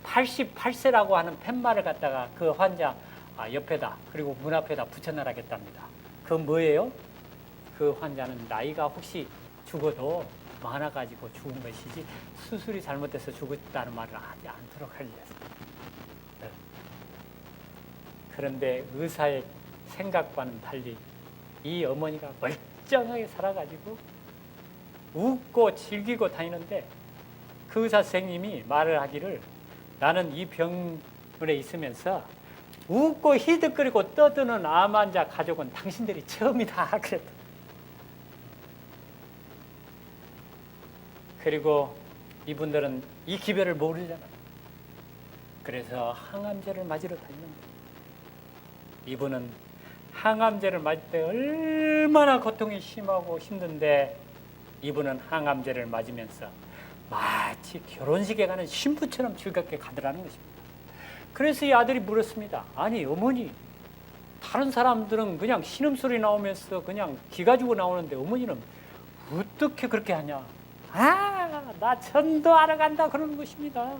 88세라고 하는 팻말을 갖다가 그 환자 옆에다 그리고 문 앞에다 붙여놔라겠답니다. 그건 뭐예요? 그 환자는 나이가 혹시 죽어도 많아가지고 죽은 것이지 수술이 잘못돼서 죽었다는 말을 하지 않도록 하기 위해서. 그런데 의사의 생각과는 달리 이 어머니가 멀쩡하게 살아가지고 웃고 즐기고 다니는데 그 의사 선생님이 말을 하기를 나는 이 병원에 있으면서 웃고 히득거리고 떠드는 암 환자 가족은 당신들이 처음이다 그랬다. 그리고 이분들은 이 기별을 모르잖아요. 그래서 항암제를 맞으러 다니는데 이분은 항암제를 맞을 때 얼마나 고통이 심하고 힘든데 이분은 항암제를 맞으면서 마치 결혼식에 가는 신부처럼 즐겁게 가더라는 것입니다. 그래서 이 아들이 물었습니다. 아니 어머니, 다른 사람들은 그냥 신음소리 나오면서 그냥 기가 죽어 나오는데 어머니는 어떻게 그렇게 하냐. 나 전도하러 간다 그러는 것입니다.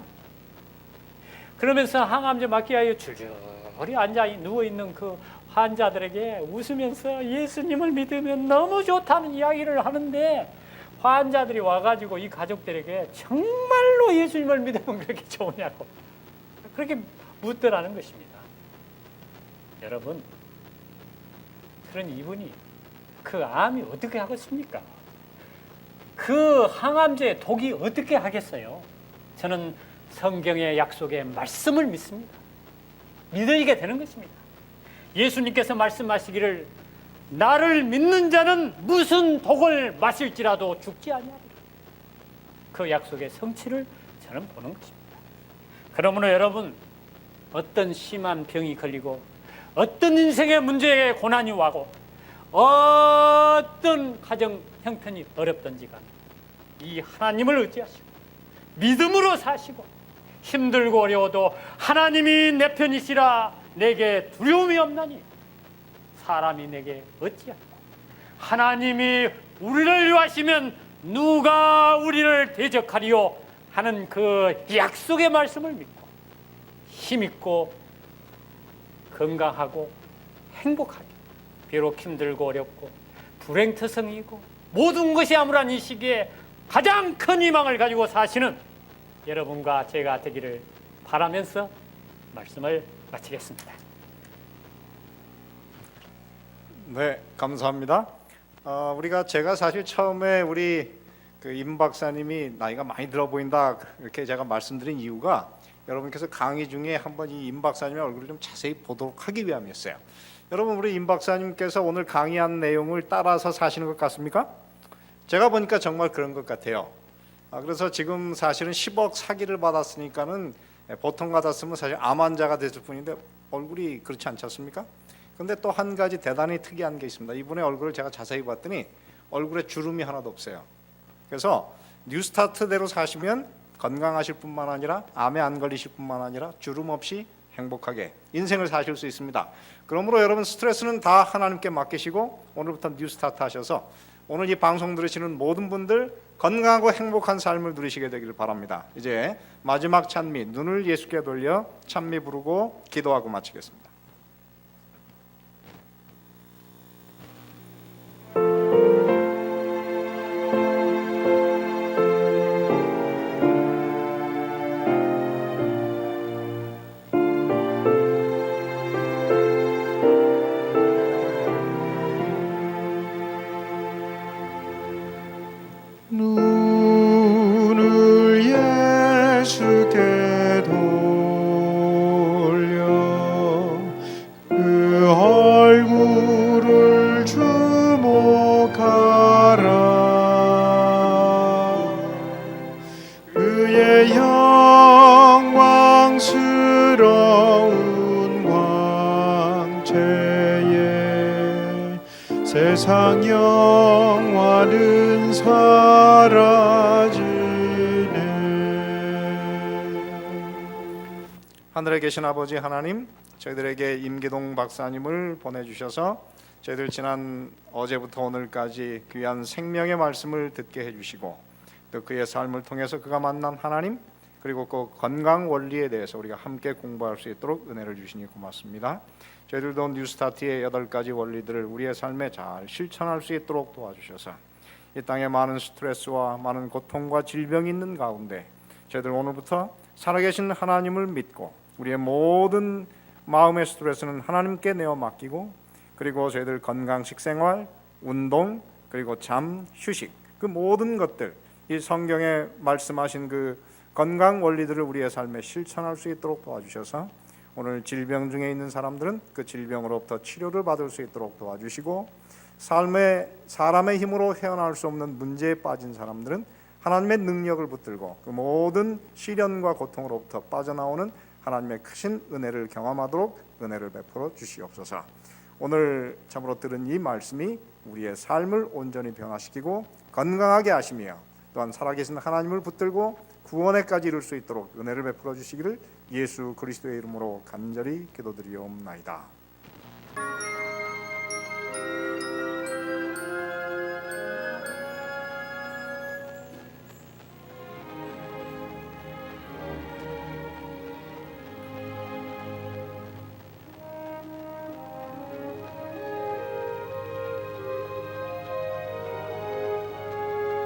그러면서 항암제 맞기 위하여 줄줄이 앉아 누워있는 그 환자들에게 웃으면서 예수님을 믿으면 너무 좋다는 이야기를 하는데 환자들이 와가지고 이 가족들에게 정말로 예수님을 믿으면 그렇게 좋으냐고 그렇게 묻더라는 것입니다. 여러분, 그런 이분이 그 암이 어떻게 하겠습니까? 그 항암제의 독이 어떻게 하겠어요? 저는 성경의 약속의 말씀을 믿습니다. 믿어지게 되는 것입니다. 예수님께서 말씀하시기를 나를 믿는 자는 무슨 독을 마실지라도 죽지 아니하리라. 그 약속의 성취를 저는 보는 것입니다. 그러므로 여러분, 어떤 심한 병이 걸리고 어떤 인생의 문제에 고난이 와고 어떤 가정 형편이 어렵든지 간에 이 하나님을 의지하시고 믿음으로 사시고 힘들고 어려워도 하나님이 내 편이시라 내게 두려움이 없나니 사람이 내게 어찌하리까. 하나님이 우리를 위하시면 누가 우리를 대적하리요 하는 그 약속의 말씀을 믿고 힘있고 건강하고 행복하게, 비록 힘들고 어렵고 불행투성이고 모든 것이 암울한 이 시기에 가장 큰 희망을 가지고 사시는 여러분과 제가 되기를 바라면서 말씀을 마치겠습니다. 네, 감사합니다. 제가 사실 처음에 우리 임 박사님이 나이가 많이 들어 보인다 이렇게 제가 말씀드린 이유가 여러분께서 강의 중에 한번 이 임 박사님의 얼굴을 좀 자세히 보도록 하기 위함이었어요. 여러분, 우리 임 박사님께서 오늘 강의한 내용을 따라서 사시는 것 같습니까? 제가 보니까 정말 그런 것 같아요. 그래서 지금 사실은 10억 사기를 받았으니까는 보통 같았으면 사실 암 환자가 됐을 뿐인데 얼굴이 그렇지 않지 않습니까? 근데 또 한 가지 대단히 특이한 게 있습니다. 이분의 얼굴을 제가 자세히 봤더니 얼굴에 주름이 하나도 없어요. 그래서 뉴스타트대로 사시면 건강하실 뿐만 아니라 암에 안 걸리실 뿐만 아니라 주름 없이 행복하게 인생을 사실 수 있습니다. 그러므로 여러분, 스트레스는 다 하나님께 맡기시고 오늘부터 뉴스타트 하셔서 오늘 이 방송 들으시는 모든 분들 건강하고 행복한 삶을 누리시게 되기를 바랍니다. 이제 마지막 찬미, 눈을 예수께 돌려 찬미 부르고 기도하고 마치겠습니다. 눈을 예수께 돌려 그 얼굴을 주목하라. 그의 영광스러운 광채에 세상 영화는 사라지네. 하늘에 계신 아버지 하나님, 저희들에게 임기동 박사님을 보내주셔서 저희들 지난 어제부터 오늘까지 귀한 생명의 말씀을 듣게 해주시고 또 그의 삶을 통해서 그가 만난 하나님 그리고 그 건강 원리에 대해서 우리가 함께 공부할 수 있도록 은혜를 주시니 고맙습니다. 저희들도 뉴스타트의 8가지 원리들을 우리의 삶에 잘 실천할 수 있도록 도와주셔서 이 땅에 많은 스트레스와 많은 고통과 질병이 있는 가운데 저희들 오늘부터 살아계신 하나님을 믿고 우리의 모든 마음의 스트레스는 하나님께 내어 맡기고 그리고 저희들 건강 식생활, 운동, 그리고 잠, 휴식 그 모든 것들 이 성경에 말씀하신 그 건강 원리들을 우리의 삶에 실천할 수 있도록 도와주셔서 오늘 질병 중에 있는 사람들은 그 질병으로부터 치료를 받을 수 있도록 도와주시고 사람의 힘으로 헤어나올 수 없는 문제에 빠진 사람들은 하나님의 능력을 붙들고 그 모든 시련과 고통으로부터 빠져나오는 하나님의 크신 은혜를 경험하도록 은혜를 베풀어 주시옵소서. 오늘 참으로 들은 이 말씀이 우리의 삶을 온전히 변화시키고 건강하게 하시며 또한 살아계신 하나님을 붙들고 구원에까지 이룰 수 있도록 은혜를 베풀어 주시기를 예수 그리스도의 이름으로 간절히 기도드리옵나이다.